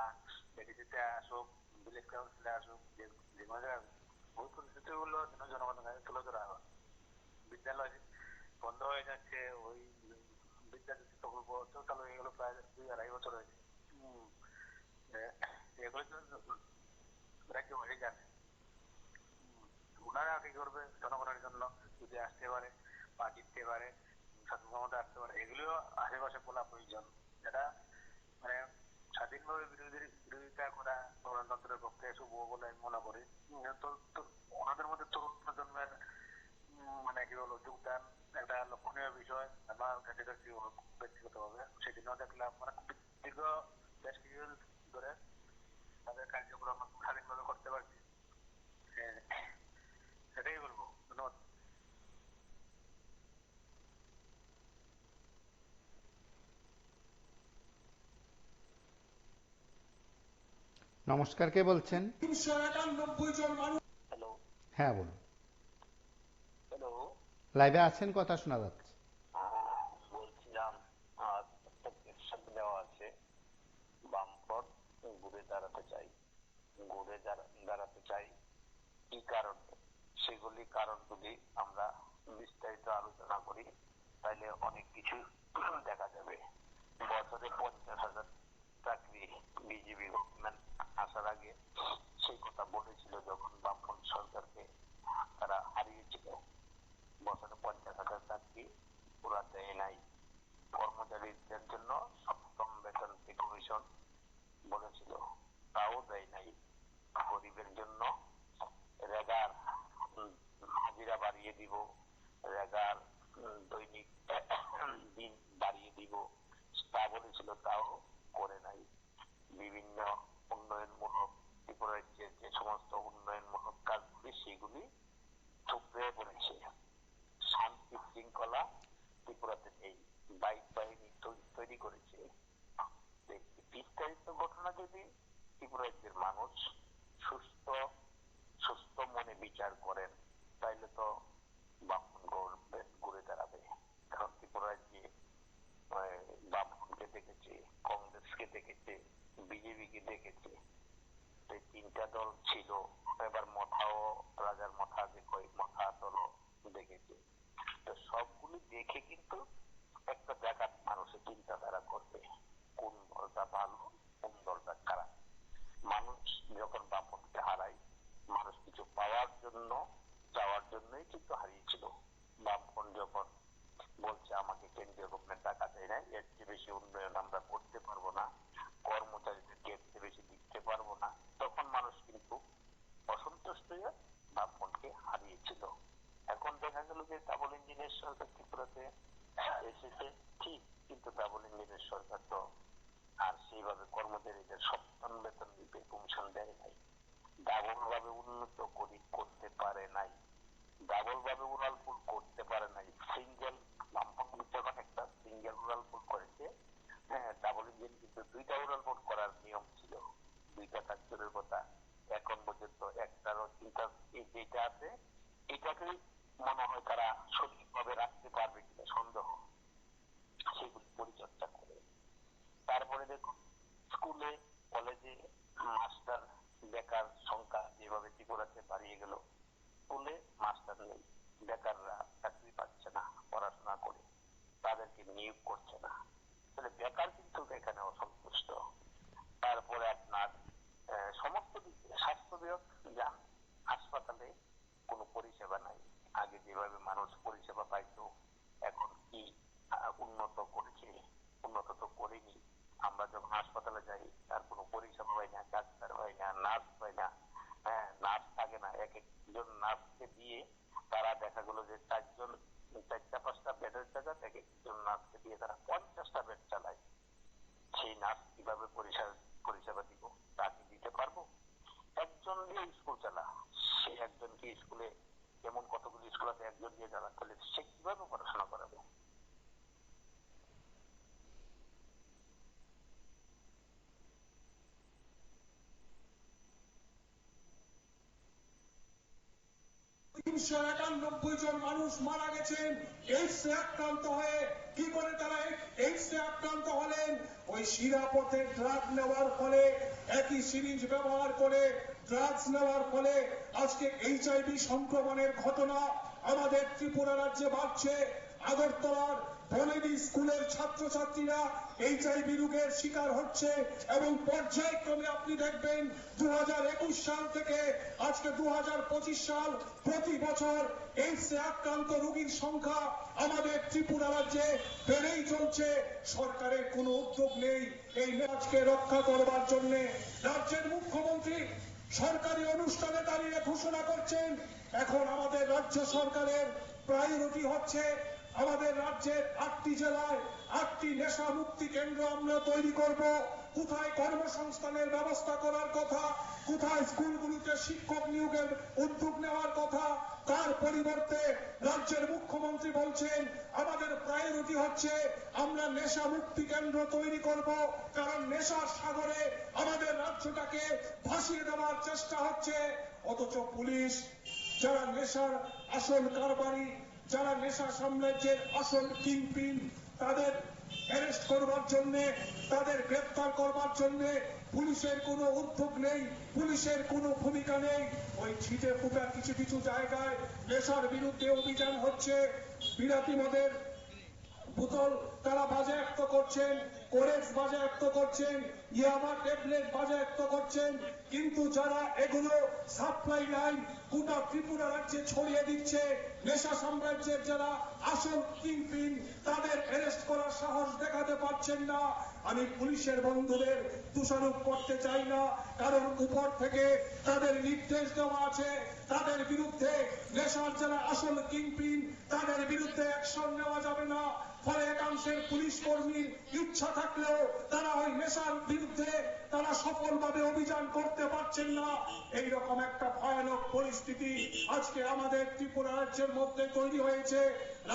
এডিসিতে আসুক, ভিলেজ কাউন্সিলে আসুক, যে কোনো জায়গায় ওই পরিস্থিতিগুলো যেন জনগণের কাছে তুলে ধরা হয়। বিদ্যালয় বন্ধ হয়ে যাচ্ছে, ওই বিদ্যাজ্যোতি প্রকল্প চালু হয়ে গেল প্রায় 2-2.5 বছর হয়েছে। এগুলো রাজ্য হয়ে যাবে। ওনারা কি করবে জনগণের জন্য যদি আসতে পারে বা জিততে পারে, শাসন ক্ষমতা আসতে পারে, এগুলিও আশেপাশে বলা প্রয়োজন। যেটা মানে স্বাধীনভাবে বিরোধিতা করা গণতন্ত্রের পক্ষে শুভ বলে মনে করি। ওনাদের মধ্যে তরুণ প্রজন্মের মানে কি বলবো যোগদান একটা লক্ষণীয় বিষয় আমার কাছে ব্যক্তিগত ভাবে। সেদিনও দেখলাম মানে দীর্ঘ বেশ কিছুদিন ধরে তাদের কার্যক্রম স্বাধীনভাবে করতে পারছি। সেটাই বলবো। ধন্যবাদ। নমস্কার, কে বলছেন? 391 জন মানুষ। হ্যালো হ্যাঁ বলুন। হ্যালো, লাইভে আছেন, কথা শোনা যাচ্ছে। বামফ্রন্ট ঘুরে দাঁড়াতে চাই কি কারণে, সেগুলি কারণ যদি আমরা বিস্তারিত আলোচনা করি তাহলে অনেক কিছু দেখা যাবে। বছরে 50,000 চাকরি বিজেপি গভর্নমেন্ট আসার আগে সেই কথা বলেছিল যখন বামফ্রন্ট সরকারকে তারা হারিয়েছিল। বছরে 50,000 চাকরি ওরা দেয় নাই। কর্মচারীদের জন্য সপ্তম বেতন পে কমিশন বলেছিল, তাও দেয় নাই। গরিবের জন্য রেগার হাজিরা বাড়িয়ে দিব, রেগার দৈনিক দিন বাড়িয়ে দিব তা বলেছিল, তাও করে নাই। বিভিন্ন উন্নয়নমূলক ত্রিপুরা রাজ্যের যে সমস্ত উন্নয়নমূলক কাজগুলি সেগুলি থুপড়ে পড়েছে। শান্তি শৃঙ্খলা ত্রিপুরাতে নেই, বাইক বাহিনী তৈরি করেছে। বিস্তারিত ঘটনা যদি ত্রিপুরা রাজ্যের মানুষ সুস্থ মনে বিচার করেন তাইলে তো বামফ্রন্ট গভর্নমেন্ট ঘুরে দাঁড়াবে। কারণ ত্রিপুরা রাজ্যে বামফ্রন্টকে দেখেছে, কংগ্রেসকে দেখেছে, বিজেপিকে দেখেছে। এই তিনটা দল ছিল, এবার মথাও রাজার মথা যে কয় মথা দলও দেখেছে। তো সবগুলি দেখে কিন্তু একটা জায়গার মানুষের চিন্তাধারা করবে কোন দলটা ভালো কোন দলটা খারাপ। মানুষ যখন বামফ্রন্টকে হারায়, মানুষ কিছু পাওয়ার জন্য চাওয়ার জন্যই কিন্তু হারিয়েছিল। বামফ্রন্ট যখন বলছে আমাকে কেন্দ্রীয় গভর্নমেন্ট টাকা দেয় না, এর চেয়ে বেশি উন্নয়ন আমরা করতে পারবো না, কর্মচারীদেরকে এর চেয়ে বেশি দিতে পারবো না, তখন মানুষ কিন্তু অসন্তুষ্ট হয়ে বামফ্রন্টকে হারিয়েছিল। এখন দেখা গেল যে ডাবল ইঞ্জিনের সরকার ত্রিপুরাতে এসেছে ঠিক, কিন্তু ডাবল ইঞ্জিনের সরকার তো আর সেইভাবে কর্মচারীদের সপ্তম বেতন পে কমিশন দেয় নাই, ডাবল ভাবে উন্নত করতে পারে নাই, ডাবল ভাবে উড়ালপুল করতে পারে নাই। সিঙ্গেল বামফ্রন্ট যখন একটা সিঙ্গেল উড়ালপুল করেছে, হ্যাঁ ডাবল ইঞ্জিন কিন্তু দুইটা উড়ালপুল করার নিয়ম ছিল, দুইটা ফ্যাক্টরের কথা এখন পর্যন্ত একটারও চিন্তা যেটা আছে এটাকে মনে হয় তারা সঠিকভাবে রাখতে পারবে কিনা সন্দেহ, সেগুলি পরিচর্যা করে। তারপরে দেখুন স্কুলে কলেজে মাস্টার বেকার সংখ্যা যেভাবে ত্রিপুরাতে বাড়িয়ে গেল, স্কুলে মাস্টার নেই, বেকাররা চাকরি পাচ্ছে না, পড়াশোনা করে তাদেরকে নিয়োগ করছে না, তাহলে বেকার কিন্তু এখানে অসন্তুষ্ট। তারপরে আপনার সমস্ত স্বাস্থ্য বিভাগ যান, হাসপাতালে কোনো পরিষেবা নাই। আগে যেভাবে মানুষ পরিষেবা পাইতো, এখন কি উন্নত করেছে? উন্নত তো করেনি। আমরা যখন হাসপাতালে যাই তার কোনো পরিষেবা হয় না, ডাক্তার হয় না, নার্স হয় না, হ্যাঁ নার্স থাকে না। এক একজন নার্সকে দিয়ে তারা দেখা গেল যে চারটা পাঁচটা বেডের জায়গা এক একজন নার্সকে দিয়ে তারা 50টা বেড চালায়। সেই নার্স কিভাবে পরিষেবা দিব? তাকে দিতে পারবো? একজন দিয়ে স্কুল চালা, সে একজন কি স্কুলে যেমন কতগুলি স্কুল আছে একজন দিয়ে চালা, তাহলে সে কিভাবে পড়াশোনা করাবে? জন মানুষ মারা গেছেন এইডসে আক্রান্ত হয়ে। কি করে তারা এইডসে আক্রান্ত হলেন? ওই শিরাপথে ড্রাগ নেওয়ার ফলে, একই সিরিঞ্জ ব্যবহার করে ড্রাগস নেওয়ার ফলে আজকে HIV সংক্রমণের ঘটনা আমাদের ত্রিপুরা রাজ্যে বাড়ছে। আগরতলার বনেদি স্কুলের ছাত্রছাত্রীরা HIV রোগের শিকার হচ্ছে এবং পর্যায়ক্রমে আপনি দেখবেন 2021 সাল থেকে আজকে 2025 সাল প্রতি বছর এইডসে আক্রান্ত রোগীর সংখ্যা আমাদের ত্রিপুরা রাজ্যে বেড়েই চলছে। সরকারের কোনো উদ্যোগ নেই এই আজকে রক্ষা করবার জন্য। রাজ্যের মুখ্যমন্ত্রী সরকারি অনুষ্ঠানে দাঁড়িয়ে ঘোষণা করছেন এখন আমাদের রাজ্য সরকারের প্রায়োরিটি হচ্ছে আমাদের রাজ্যের 8টি জেলায় 8টি নেশা মুক্তি কেন্দ্র আমরা তৈরি করব। কোথায় কর্মসংস্থানের ব্যবস্থা করার কথা, কোথায় স্কুলগুলিতে শিক্ষক নিয়োগের উদ্যোগ নেওয়ার কথা, তার পরিবর্তে রাজ্যের মুখ্যমন্ত্রী বলছেন আমাদের প্রায়োরিটি হচ্ছে আমরা নেশা মুক্তি কেন্দ্র তৈরি করব। কারণ নেশার সাগরে আমাদের রাজ্যটাকে ভাসিয়ে দেওয়ার চেষ্টা হচ্ছে। অথচ পুলিশ যারা নেশার আসল কারবারি, যারা নেশা সাম্রাজ্যের আসল কিংপিন, তাদের অ্যারেস্ট করবার জন্য, তাদের গ্রেপ্তার করবার জন্য পুলিশের কোনো উদ্যোগ নেই, পুলিশের কোনো ভূমিকা নেই। ওই ছিটে ফুটা কিছু কিছু জায়গায় নেশার বিরুদ্ধে অভিযান হচ্ছে, বিরাতি মদের বোতল তারা বাজেয়াপ্ত করছেন, কোরেক্স বাজেয়াপ্ত করছেন, ইয়াবা ট্যাবলেট বাজেয়াপ্ত করছেন, কিন্তু যারা এগুলো সাপ্লাই লাইন গোটা ত্রিপুরা রাজ্যে ছড়িয়ে দিচ্ছে, নেশা সাম্রাজ্যের যারা আসল কিংপিন, তাদের অ্যারেস্ট করার সাহস দেখাতে পারছেন না। আমি পুলিশের বন্ধুদের দোষারোপ করতে চাই না, কারণ উপর থেকে তাদের নির্দেশ দেওয়া আছে তাদের বিরুদ্ধে, নেশার যারা আসল কিংপিন তাদের বিরুদ্ধে অ্যাকশন নেওয়া যাবে না। ফলে একাংশের পুলিশ কর্মীর ইচ্ছা থাকলেও তারা ওই নেশার বিরুদ্ধে তারা সফলভাবে অভিযান করতে পারছেন না। এইরকম একটা ভয়ানক পরিস্থিতি আজকে আমাদের ত্রিপুরা রাজ্যের মধ্যে তৈরি হয়েছে।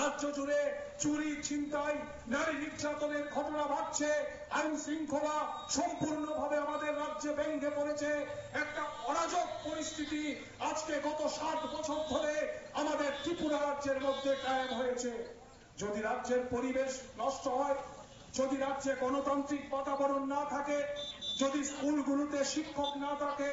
রাজ্য জুড়ে চুরি, ছিনতাই, নারী নির্যাতনের ঘটনা বাড়ছে, আইন শৃঙ্খলা সম্পূর্ণভাবে আমাদের রাজ্যে ভেঙে পড়েছে। একটা অরাজক পরিস্থিতি আজকে গত 60 বছর ধরে আমাদের ত্রিপুরা রাজ্যের মধ্যে কায়েম হয়েছে। যদি রাজ্যের পরিবেশ নষ্ট হয়, যদি রাজ্যে গণতান্ত্রিক বাতাবরণ না থাকে, যদি স্কুলগুলোতে শিক্ষক না থাকে,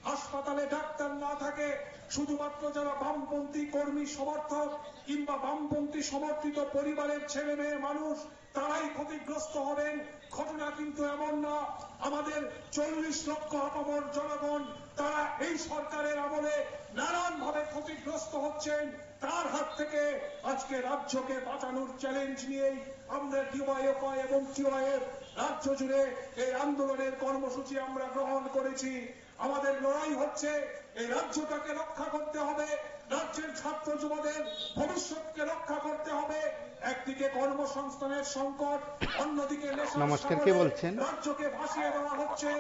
হাসপাতালে ডাক্তার না থাকে, শুধুমাত্র যারা বামপন্থী কর্মী সমর্থক কিংবা বামপন্থী সমর্থিত পরিবারের ছেলে মেয়ে মানুষ তারাই ক্ষতিগ্রস্ত হবেন, ঘটনা কিন্তু এমন না। আমাদের 40 লক্ষ আপামর জনগণ তারা এই সরকারের আমলে নানানভাবে ক্ষতিগ্রস্ত হচ্ছেন। তার হাত থেকে আজকে রাজ্যকে বাঁচানোর চ্যালেঞ্জ নিয়েই আমরা ডিওয়াইএফআই এবং টিওআইএফ রাজ্য জুড়ে এই আন্দোলনের কর্মসূচি আমরা গ্রহণ করেছি। আমাদের লড়াই হচ্ছে এই রাজ্যটাকে রক্ষা করতে হবে, রাজ্যের ছাত্র যুবদের ভবিষ্যৎকে রক্ষা করতে হবে। একদিকে কর্মসংস্থানের সংকট, অন্যদিকে নমস্কার, কে বলছেন? রাজ্যকে ভাসিয়ে দেওয়া হচ্ছে।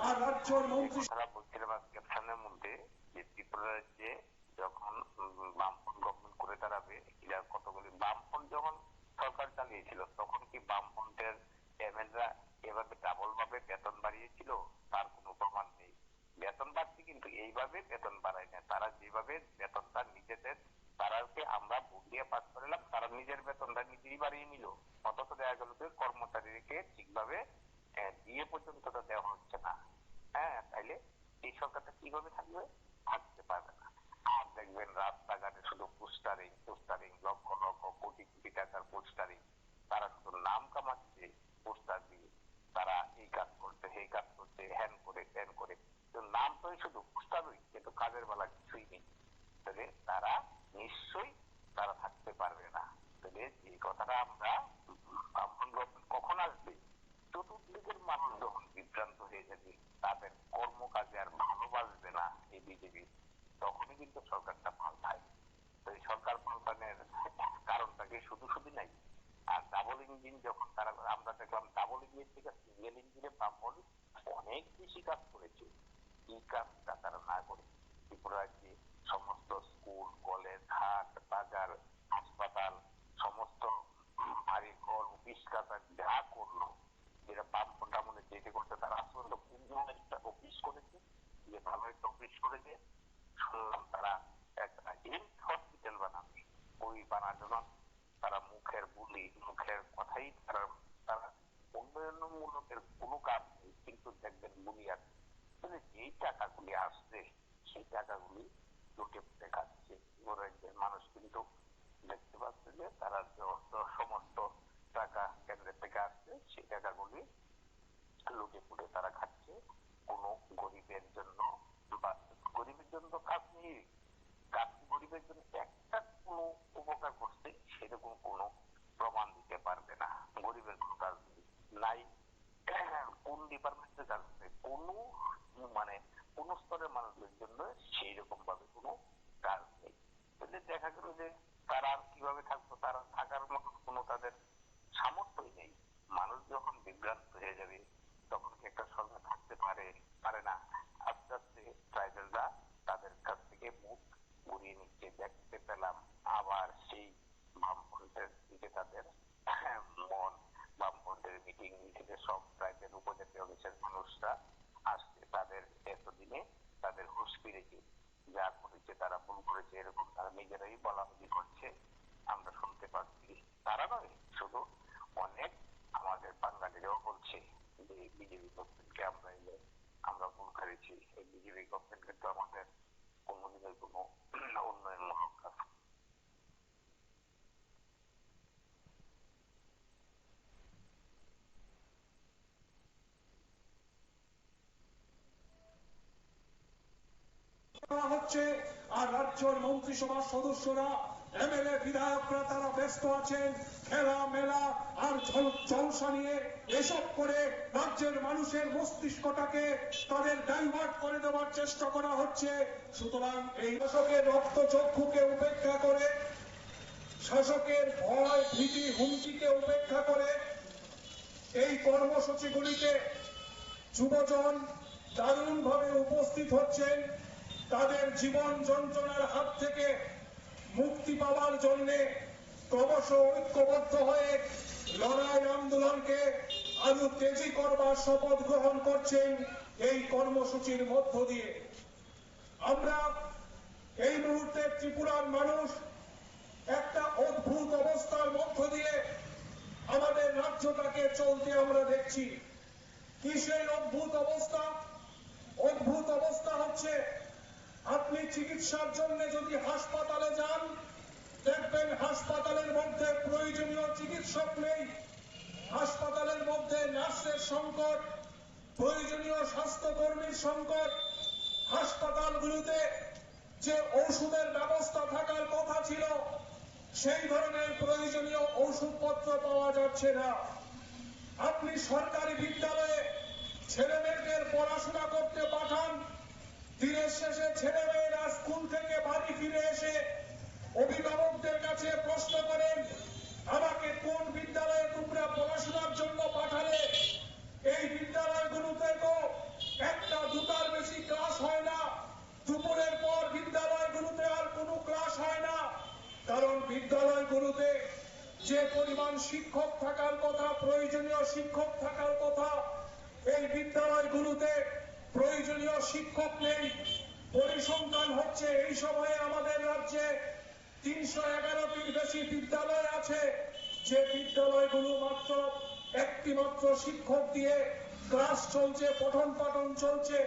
আর রাজ্যের মন্ত্রী তারা বলছিলেন আজকে সামনের মধ্যে যে ত্রিপুরা রাজ্যে যখন বামফ্রন্ট গভর্নমেন্ট করে দাঁড়াবে, এরা কতগুলি বামফ্রন্ট যখন সরকার চালিয়েছিল তখন কি বামফ্রন্টের এমএলএরা এভাবে ডাবল ভাবে বেতন বাড়িয়েছিল? তার কোনো প্রমাণ নেই। বেতন বাড়ছে কিন্তু এইভাবে বেতন বাড়ায় না। তারা যেভাবে বেতনটা নিজেদের, তারাকে আমরা ভোট দিয়ে পাস করালাম, তারা নিজের বেতনটা নিজেই বাড়িয়ে নিল। অথচ দেখা গেল যে কর্মচারীকে ঠিকভাবে দিয়ে পর্যন্ত দেওয়া হচ্ছে না। হ্যাঁ, তাইলে এই সরকারটা কিভাবে থাকবে? থাকতে পারবে না। আর দেখবেন রাস্তাঘাটে শুধু পোস্টারিং পোস্টারিং, লক্ষ লক্ষ কোটি কোটি টাকার পোস্টারিং। তারা শুধু নাম কামাচ্ছে পোস্টার দিয়ে। তারা এই কাজ করছে, এই কাজ করছে, হ্যান করে ত্যান করে। তো নাম তো শুধু পোস্টারই, কিন্তু কাজের বেলা কিছুই নেই। তাহলে তারা নিশ্চয়ই তারা থাকতে পারবে না। তাহলে এই কথাটা আমরা কখন আসবে? চতুর্দিকের মানুষ যখন বিভ্রান্ত হয়ে যাবে, তাদের কর্মকাজে আর ভালোবাসবে না এই বিজেপি, তখনই কিন্তু সরকারটা পাল্টায়। তো এই সরকার পাল্টানোর কারণটাকে শুধু শুধু নাই। আর ডাবল ইঞ্জিন যখন তারা, আমরা দেখলাম ডাবল ইঞ্জিন থেকে সিঙ্গেল ইঞ্জিনে বামফ্রন্ট অনেক বেশি কাজ করেছে। এই কাজটা তারা না করে ত্রিপুরা রাজ্যে সমস্ত স্কুল, কলেজ, হাট, বাজার, হাসপাতাল, সমস্ত বাড়ি ঘর, অফিস কাছার যা করলো, যেটা বামফ্রন্ট আমলে যেতে করতে, তারা আসলে পূর্ণ একটা অফিস করেছে, যে ভালো একটা অফিস করেছে। শুনলাম তারা একটা হেলথ হসপিটাল বানাবে। ওই বানানোর তারা মুখের বুলি, মুখের কথাই তারা তারা উন্নয়নমূলকের কোনো কাজ নেই, কিন্তু দেখবেন বুনিয়াদ। যেই টাকাগুলি আসছে সেই টাকাগুলি লুটে পুটে খাচ্ছে রাজ্যের মানুষ। কিন্তু দেখতে পাচ্ছে যে তারা সমস্ত টাকা কেন্দ্রের থেকে আসছে, সেই টাকাগুলি লুটে পুটে তারা খাচ্ছে। কোনো গরিবের জন্য বা গরিবের জন্য কাজ নেই। কাজ গরিবের জন্য একটা কোনো উপকার করছে সেরকম কোনো প্রমাণ দিতে পারবে না। গরিবের কোনো কাজ নাই। কোন ডিপার্টমেন্টে কাজ নেই, কোনো মানে কোন স্তরের মানুষদের জন্য সেই রকম ভাবে কোনো কাজ নেই। তাহলে দেখা গেল যে তারা আর কিভাবে থাকতো? তারা থাকার মতো কোনো তাদের সামর্থ্যই নেই। মানুষ যখন বিভ্রান্ত হয়ে যাবে তখন কি একটা সরকার থাকতে পারে? পারে না। আস্তে আস্তে ট্রাইবেলরা তাদের কাছ থেকে মুখ ঘুরিয়ে নিচ্ছে। দেখতে পেলাম আবার সেই বামফ্রন্টের দিকে তাদের মন, বামফ্রন্টের মিটিং থেকে সব ট্রাইবেল উপজাতীয় দেশের মানুষরা আসছে। তাদের এতদিনে তাদের হুঁশ ফিরেছে, যা করেছে তারা ভুল করেছে এরকম তারা নিজেরাই বলাবলি করছে, আমরা শুনতে পাচ্ছি। তারা নয়, শুধু অনেক আমাদের বিজেপি গভর্নমেন্টকে আমরা এলে আমরা ভুল করেছি। এই বিজেপি গভর্নমেন্ট কিন্তু আমাদের কোনদিনের কোনো উন্নয়নমূলক কাজ হচ্ছে, আর রাজ্যের মন্ত্রিসভার সদস্যরা এমএলএ বিধায়করা তারা ব্যস্ত আছেন খেলা মেলা আর জলসা নিয়ে, এসব করে রাজ্যের মানুষের মস্তিষ্কটাকে তাদের ডাইভার্ট করে দেওয়ার চেষ্টা করা হচ্ছে। সুতরাং এই শাসকের রক্ত চক্ষুকে উপেক্ষা করে, শাসকের ভয় ভীতি হুমকিকে উপেক্ষা করে এই কর্মসূচিগুলিতে যুবজন দারুণভাবে উপস্থিত হচ্ছেন তাদের জীবন যন্ত্রণার হাত থেকে মুক্তি পাওয়ার জন্য ক্রমশ ঐক্যবদ্ধ হয়ে লড়াই আন্দোলনকে আরো তেজি করবার শপথ গ্রহণ করছেন এই কর্মসূচির মধ্য দিয়ে। আমরা এই মুহূর্তে ত্রিপুরার মানুষ একটা অদ্ভুত অবস্থার মধ্য দিয়ে আমাদের রাজ্যটাকে চলতে আমরা দেখছি। কি সেই অদ্ভুত অবস্থা? অদ্ভুত অবস্থা হচ্ছে, আপনি চিকিৎসার জন্য যদি হাসপাতালে যান, দেখবেন হাসপাতালের মধ্যে প্রয়োজনীয় চিকিৎসক নেই, হাসপাতালের মধ্যে নার্সের সংকট, প্রয়োজনীয় স্বাস্থ্যকর্মীর সংকট, হাসপাতালগুলোতে যে ঔষধের ব্যবস্থা থাকার কথা ছিল সেই ধরনের প্রয়োজনীয় ঔষধপত্র পাওয়া যাচ্ছে না। আপনি সরকারি বিদ্যালয়ে ছেলেমেয়েদের পড়াশোনা করতে পাঠান, দিনের শেষে ছেলেমেয়েরা স্কুল থেকে বাড়ি ফিরে এসে অভিভাবকদের কাছে প্রশ্ন করেন, আমাকে কোন বিদ্যালয়ে তোমরা পড়াশোনার জন্য পাঠালে? এই বিদ্যালয়গুলোতে তো একটা দুটার বেশি ক্লাস হয় না, দুপুরের পর বিদ্যালয়গুলোতে আর কোনো ক্লাস হয় না। কারণ বিদ্যালয়গুলোতে যে পরিমাণ শিক্ষক থাকার কথা, প্রয়োজনীয় শিক্ষক থাকার কথা, এই বিদ্যালয়গুলোতে প্রয়োজনীয় শিক্ষক নেই। পরিসংখ্যান হচ্ছে এই সময়ে আমাদের রাজ্যে 311টির বেশি বিদ্যালয় আছে, যে বিদ্যালয়গুলো মাত্র একটি মাত্র শিক্ষক দিয়ে ক্লাস চলছে, পঠন পাঠন চলছে।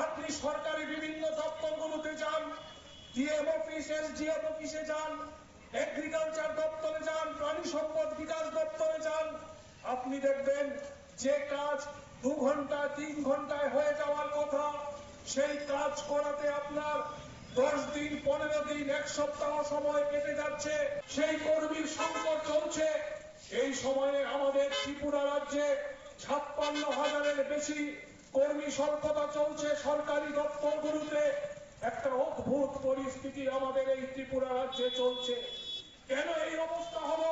আপনি সরকারি বিভিন্ন দপ্তরগুলোতে যান, ডিএম অফিস, এসডিএম অফিসে যান, এগ্রিকালচার দপ্তরে যান, প্রাণী সম্পদ বিকাশ দপ্তরে যান, আপনি দেখবেন যে কাজ 2 ঘন্টা 3 ঘন্টায় হয়ে যাওয়ার কথা, সেই কাজ করাতে আপনার 10 দিন 15 দিন 1 সপ্তাহ সময় কেটে যাচ্ছে। সেই কর্মীর সংকট চলছে। এই সময়ে আমাদের ত্রিপুরা রাজ্যে 56,000-এর বেশি কর্মী স্বল্পতা চলছে সরকারি দপ্তরগুলোতে। একটা অদ্ভুত পরিস্থিতি আমাদের এই ত্রিপুরা রাজ্যে চলছে। কেন এই অবস্থা হলো?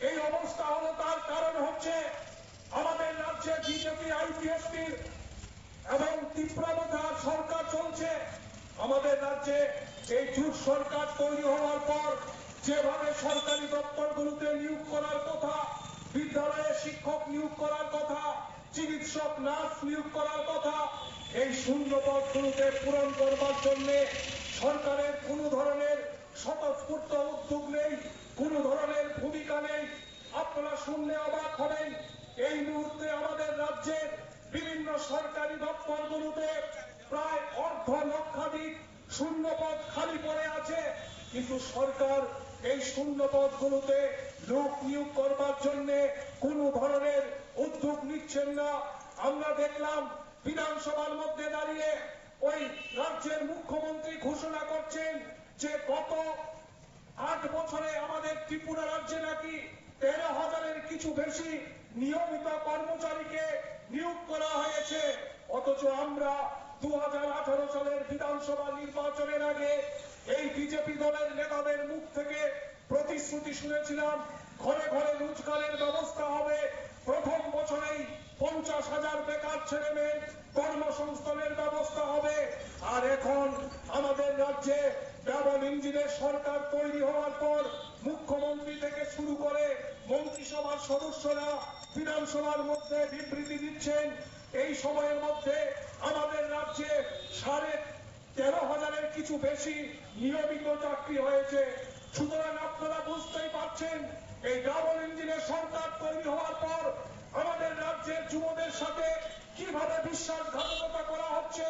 এই অবস্থা হলো তার কারণ হচ্ছে আমাদের রাজ্যে বিজেপি আইপিএফটির এবং তীব্রতার সরকার চলছে। আমাদের রাজ্যে এই জোট সরকার তৈরি হওয়ার পর যেভাবে সরকারি দপ্তরগুলোতে নিয়োগ করার কথা, বিদ্যালয়ে শিক্ষক নিয়োগ করার কথা, চিকিৎসক নার্স নিয়োগ করার কথা, এই শূন্য পদগুলোকে পূরণ করবার জন্য সরকারের কোন ধরনের স্বতঃস্ফূর্ত উদ্যোগ নেই, কোন ধরনের ভূমিকা নেই। আপনারা শুনলে অবাক হবেন, এই মুহূর্তে আমাদের রাজ্যের বিভিন্ন সরকারি দপ্তরগুলোতে প্রায় 1.5 লক্ষাধিক শূন্য পদ খালি পড়ে আছে, কিন্তু সরকার এই শূন্য পদগুলোতে লোক নিয়োগ করবার জন্য কোন ধরনের উদ্যোগ নিচ্ছেন না। আমরা দেখলাম বিধানসভার মধ্যে দাঁড়িয়ে ওই রাজ্যের মুখ্যমন্ত্রী ঘোষণা করছেন যে গত 8 বছরে আমাদের ত্রিপুরা রাজ্যে নাকি 13,000-এর কিছু বেশি নিয়মিত কর্মচারীকে নিয়োগ করা হয়েছে। অথচ আমরা 2018 সালের বিধানসভা নির্বাচনের আগে এই বিজেপি দলের নেতাদের মুখ থেকে প্রতিশ্রুতি শুনেছিলাম ঘরে ঘরে রোজগারের ব্যবস্থা হবে, প্রথম বছরেই 50,000 বেকার ছেলে মেয়ে কর্মসংস্থানের ব্যবস্থা হবে। আর এখন আমাদের রাজ্যে ডাবল ইঞ্জিনের সরকার তৈরি হওয়ার পর মুখ্যমন্ত্রী থেকে শুরু করে মন্ত্রিসভার সদস্যরা বিধানসভার মধ্যে বিবৃতি দিচ্ছেন এই সময়ের মধ্যে আমাদের রাজ্যে 13,500-এর কিছু বেশি নিয়মিত চাকরি হয়েছে। সুতরাং আপনারা বুঝতেই পারছেন এই ডাবল ইঞ্জিনের সরকার তৈরি হওয়ার পর আমাদের রাজ্যের যুবদের সাথে কিভাবে বিশ্বাসঘাতকতা করা হচ্ছে,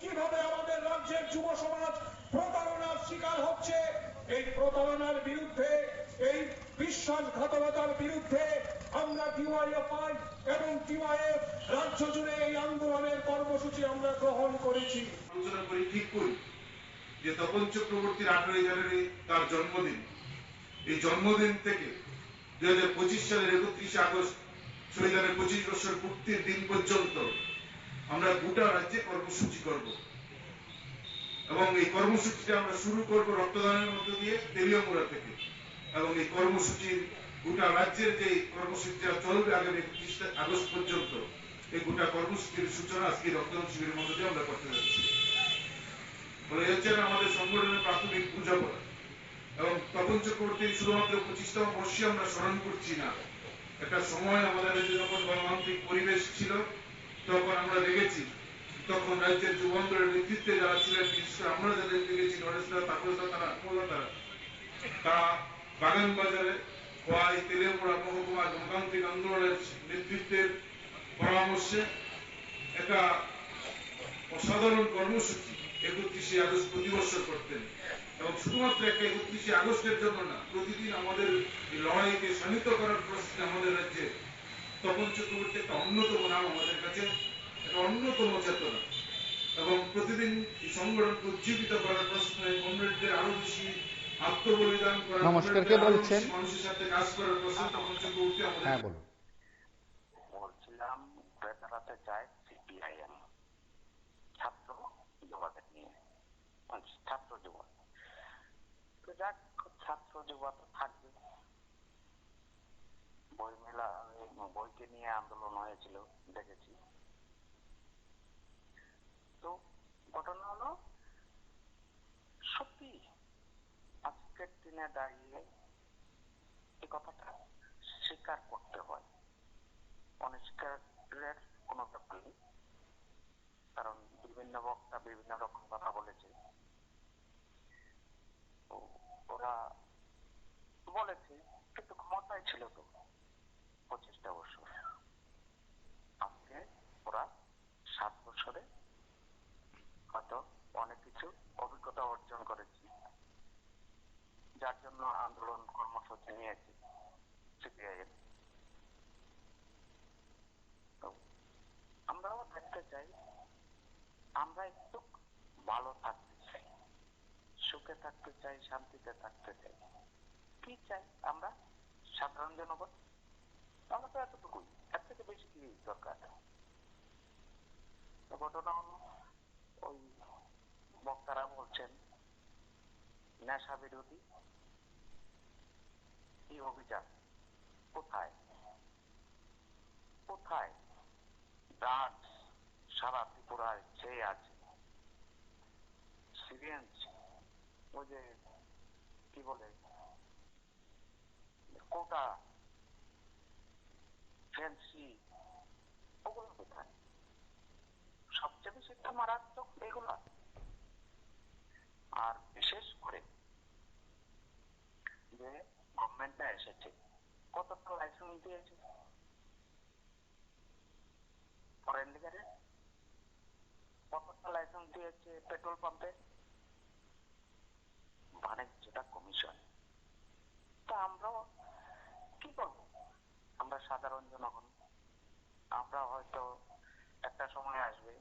কিভাবে আমাদের রাজ্যের যুব সমাজ প্রতারণার শিকার হচ্ছে। এই প্রতারণার বিরুদ্ধে, এই বিশ্বাসঘাতকতার বিরুদ্ধে আমরা ডিওয়াইএফআই এবং টিওয়াইএফ রাজ্য জুড়ে এই আন্দোলনের কর্মসূচি আমরা গ্রহণ করেছি। আলোচনা করি, ঠিক করি যে তপন চক্রবর্তীর 18 জানুয়ারি তার জন্মদিন। এই জন্মদিন থেকে 2025 সালের 31 আগস্ট শহীদের 25 বছর পূর্তির দিন পর্যন্ত আমরা গোটা রাজ্যে কর্মসূচি করব এবং এই কর্মসূচিটা আমরা শুরু করব রক্তদানের মধ্য দিয়ে তেলিয়ামুড়া থেকে। এবং এই কর্মসূচির গোটা রাজ্যের যে কর্মসূচিটা চলবে আগামী 31 আগস্ট পর্যন্ত, এই গোটা কর্মসূচির সূচনা আজকে রক্তদান শিবিরের মধ্য দিয়ে আমরা করতে যাচ্ছি। বলে হচ্ছে আমাদের সংগঠনের প্রাথমিক পূজা করা। এবং তপন চক্রবর্তীর শুধুমাত্র 25তম বর্ষে আমরা স্মরণ করছি না, একটা সময় আমাদের রাজ্যে যখন গণতান্ত্রিক পরিবেশ ছিল তখন আমরা দেখেছি, তখন রাজ্যের যুবকদের নেতৃত্বে যারা ছিলেন, বিশেষ করে আমরা যাদের দেখেছি নরেশদা, তাপসদা, তারা বাগান বাজারে খোয়াই তেলেমুড়া মহকুমা গণতান্ত্রিক আন্দোলনের নেতৃত্বের পরামর্শে একটা অসাধারণ কর্মসূচি 31 আগস্ট প্রতি বছর করতেন। এবং শুধুমাত্র একটা 31 আগস্টের জন্য না, প্রতিদিন আমাদের এই লড়াইকে শানিত করার প্রশ্নে আমাদের রাজ্যে তপন চক্রবর্তী একটা অন্যতম নাম, আমাদের কাছে একটা অন্যতম চেতনা। এবং প্রতিদিন এই সংগঠনকে উজ্জীবিত করার প্রশ্নে কমরেডদের আরো বেশি আত্মবলিদান করার, নমস্কার, কে বলছেন? মানুষের সাথে কাজ করার প্রশ্নে তপন চক্রবর্তী আমাদের। হ্যাঁ বলুন। বলছিলাম বেতারাতে যায় সিপিআইএম ছাত্র যুবদের নিয়ে, ছাত্র যুব, তো যাক ছাত্র যুবা তো থাকবে। বই মেলা, বইকে নিয়ে আন্দোলন হয়েছিল দেখেছি। তো ঘটনা হলো সত্যি আজকের দিনে দাঁড়িয়ে এই কথাটা স্বীকার করতে হয়। অনিষ্কারের কোনো ব্যাপার নেই, কারণ বিভিন্ন বক্তা বিভিন্ন রকম কথা বলেছে। ওরা বলেছে কিন্তু ক্ষমতায় ছিল তো 25টা বছর। আজকে ওরা 7 বছরে হয়তো অনেক কিছু অভিজ্ঞতা অর্জন করেছে, যার জন্য আন্দোলন কর্মসূচি নিয়েছে সিপিআইএম। আমরাও দেখতে চাই, আমরা একটু ভালো থাকতে চাই, সুখে থাকতে চাই, শান্তিতে থাকতে চাই। কি চাই আমরা সাধারণ জনগণ? আমরা তো এতটুকুই, এর থেকে বেশি কি দরকার? ঘটনা হলো ওই বক্তারা বলছেন নেশা বিরোধী এই অভিযান কোথায় কোথায়? ড্রাগস সারা ত্রিপুরায় চেয়ে আছে। সিরিয়াস ওই যে কি বলে কোটা ফ্যান্সি, ওগুলো কোথায়? সবচেয়ে বেশি তো মারাত্মক এগুলা। আর বিশেষ করে যে গভর্নমেন্টটা এসেছে, কতটা লাইসেন্স দিয়েছে ফরেন লিগারে, কতটা লাইসেন্স দিয়েছে পেট্রোল পাম্পে, বাণিজ্যটা কমিশন। তা আমরাও কি করবো? আমরা সাধারণ জনগণ, আমরা হয়তো একটা সময় আসবে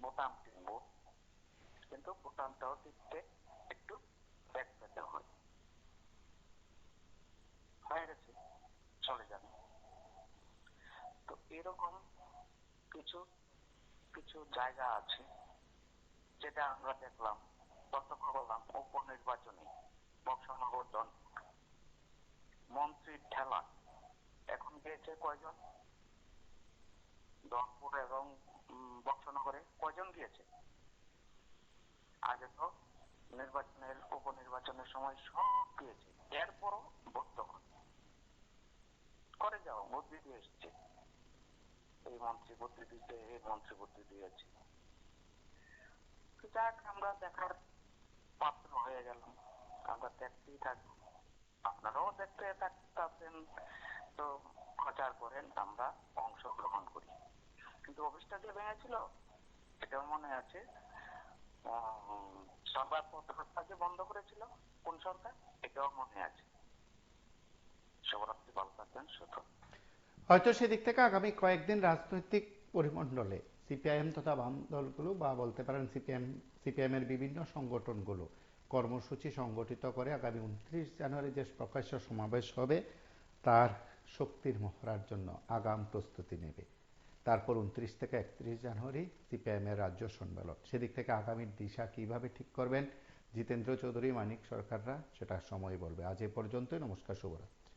বোতাম টিপবো, কিন্তু বোতামটাও টিপতে একটু ব্যাগ পেতে হয়, হয়ে গেছে, চলে যাবে। তো এরকম কিছু কিছু জায়গা আছে যেটা আমরা দেখলাম, প্রত্যক্ষ করলাম উপনির্বাচনে বক্সনগর মন্ত্রীর ঠেলা। এখন গিয়েছে কয়জন? দনপুর এবং বক্সনগরে কয়জন গিয়েছে? আগে তো নির্বাচনের উপনির্বাচনের সময় সব গিয়েছে, এরপরও ভোট তখন করে যাও, বুদ্ধি দিয়ে এসছে, এই মন্ত্রী বুদ্ধি দিতে, এই মন্ত্রী বুদ্ধি দিয়েছে। যাক, আমরা দেখার পাত্র হয়ে গেলাম, আমরা দেখতেই থাকবো, আপনারাও দেখতে থাকতেন। তো প্রচার করেন, আমরা অংশগ্রহণ করি। কিন্তু অফিসটা যে ভেঙেছিল এটাও মনে আছে। সংবাদপত্রটা যে বন্ধ করেছিল কোন সরকার, এটাও মনে আছে। শুভরাত্রি, ভালো থাকবেন। সুতরাং হয়তো সেদিক থেকে আগামী কয়েকদিন রাজনৈতিক পরিমণ্ডলে সিপিআইএম তথা বাম দলগুলো বা বলতে পারেন সিপিএম এর বিভিন্ন সংগঠনগুলো কর্মসূচি সংগঠিত করে আগামী 29 জানুয়ারি যে প্রকাশ্য সমাবেশ হবে তার শক্তির মহড়ার জন্য আগাম প্রস্তুতি নেবে। তারপর 29 থেকে 31 জানুয়ারি সিপিআইএম এর রাজ্য সম্মেলন। সেদিক থেকে আগামীর দিশা কিভাবে ঠিক করবেন জিতেন্দ্র চৌধুরী, মানিক সরকাররা, সেটা সময় বলবে। আজ এ পর্যন্তই। নমস্কার, শুভরাত্রি।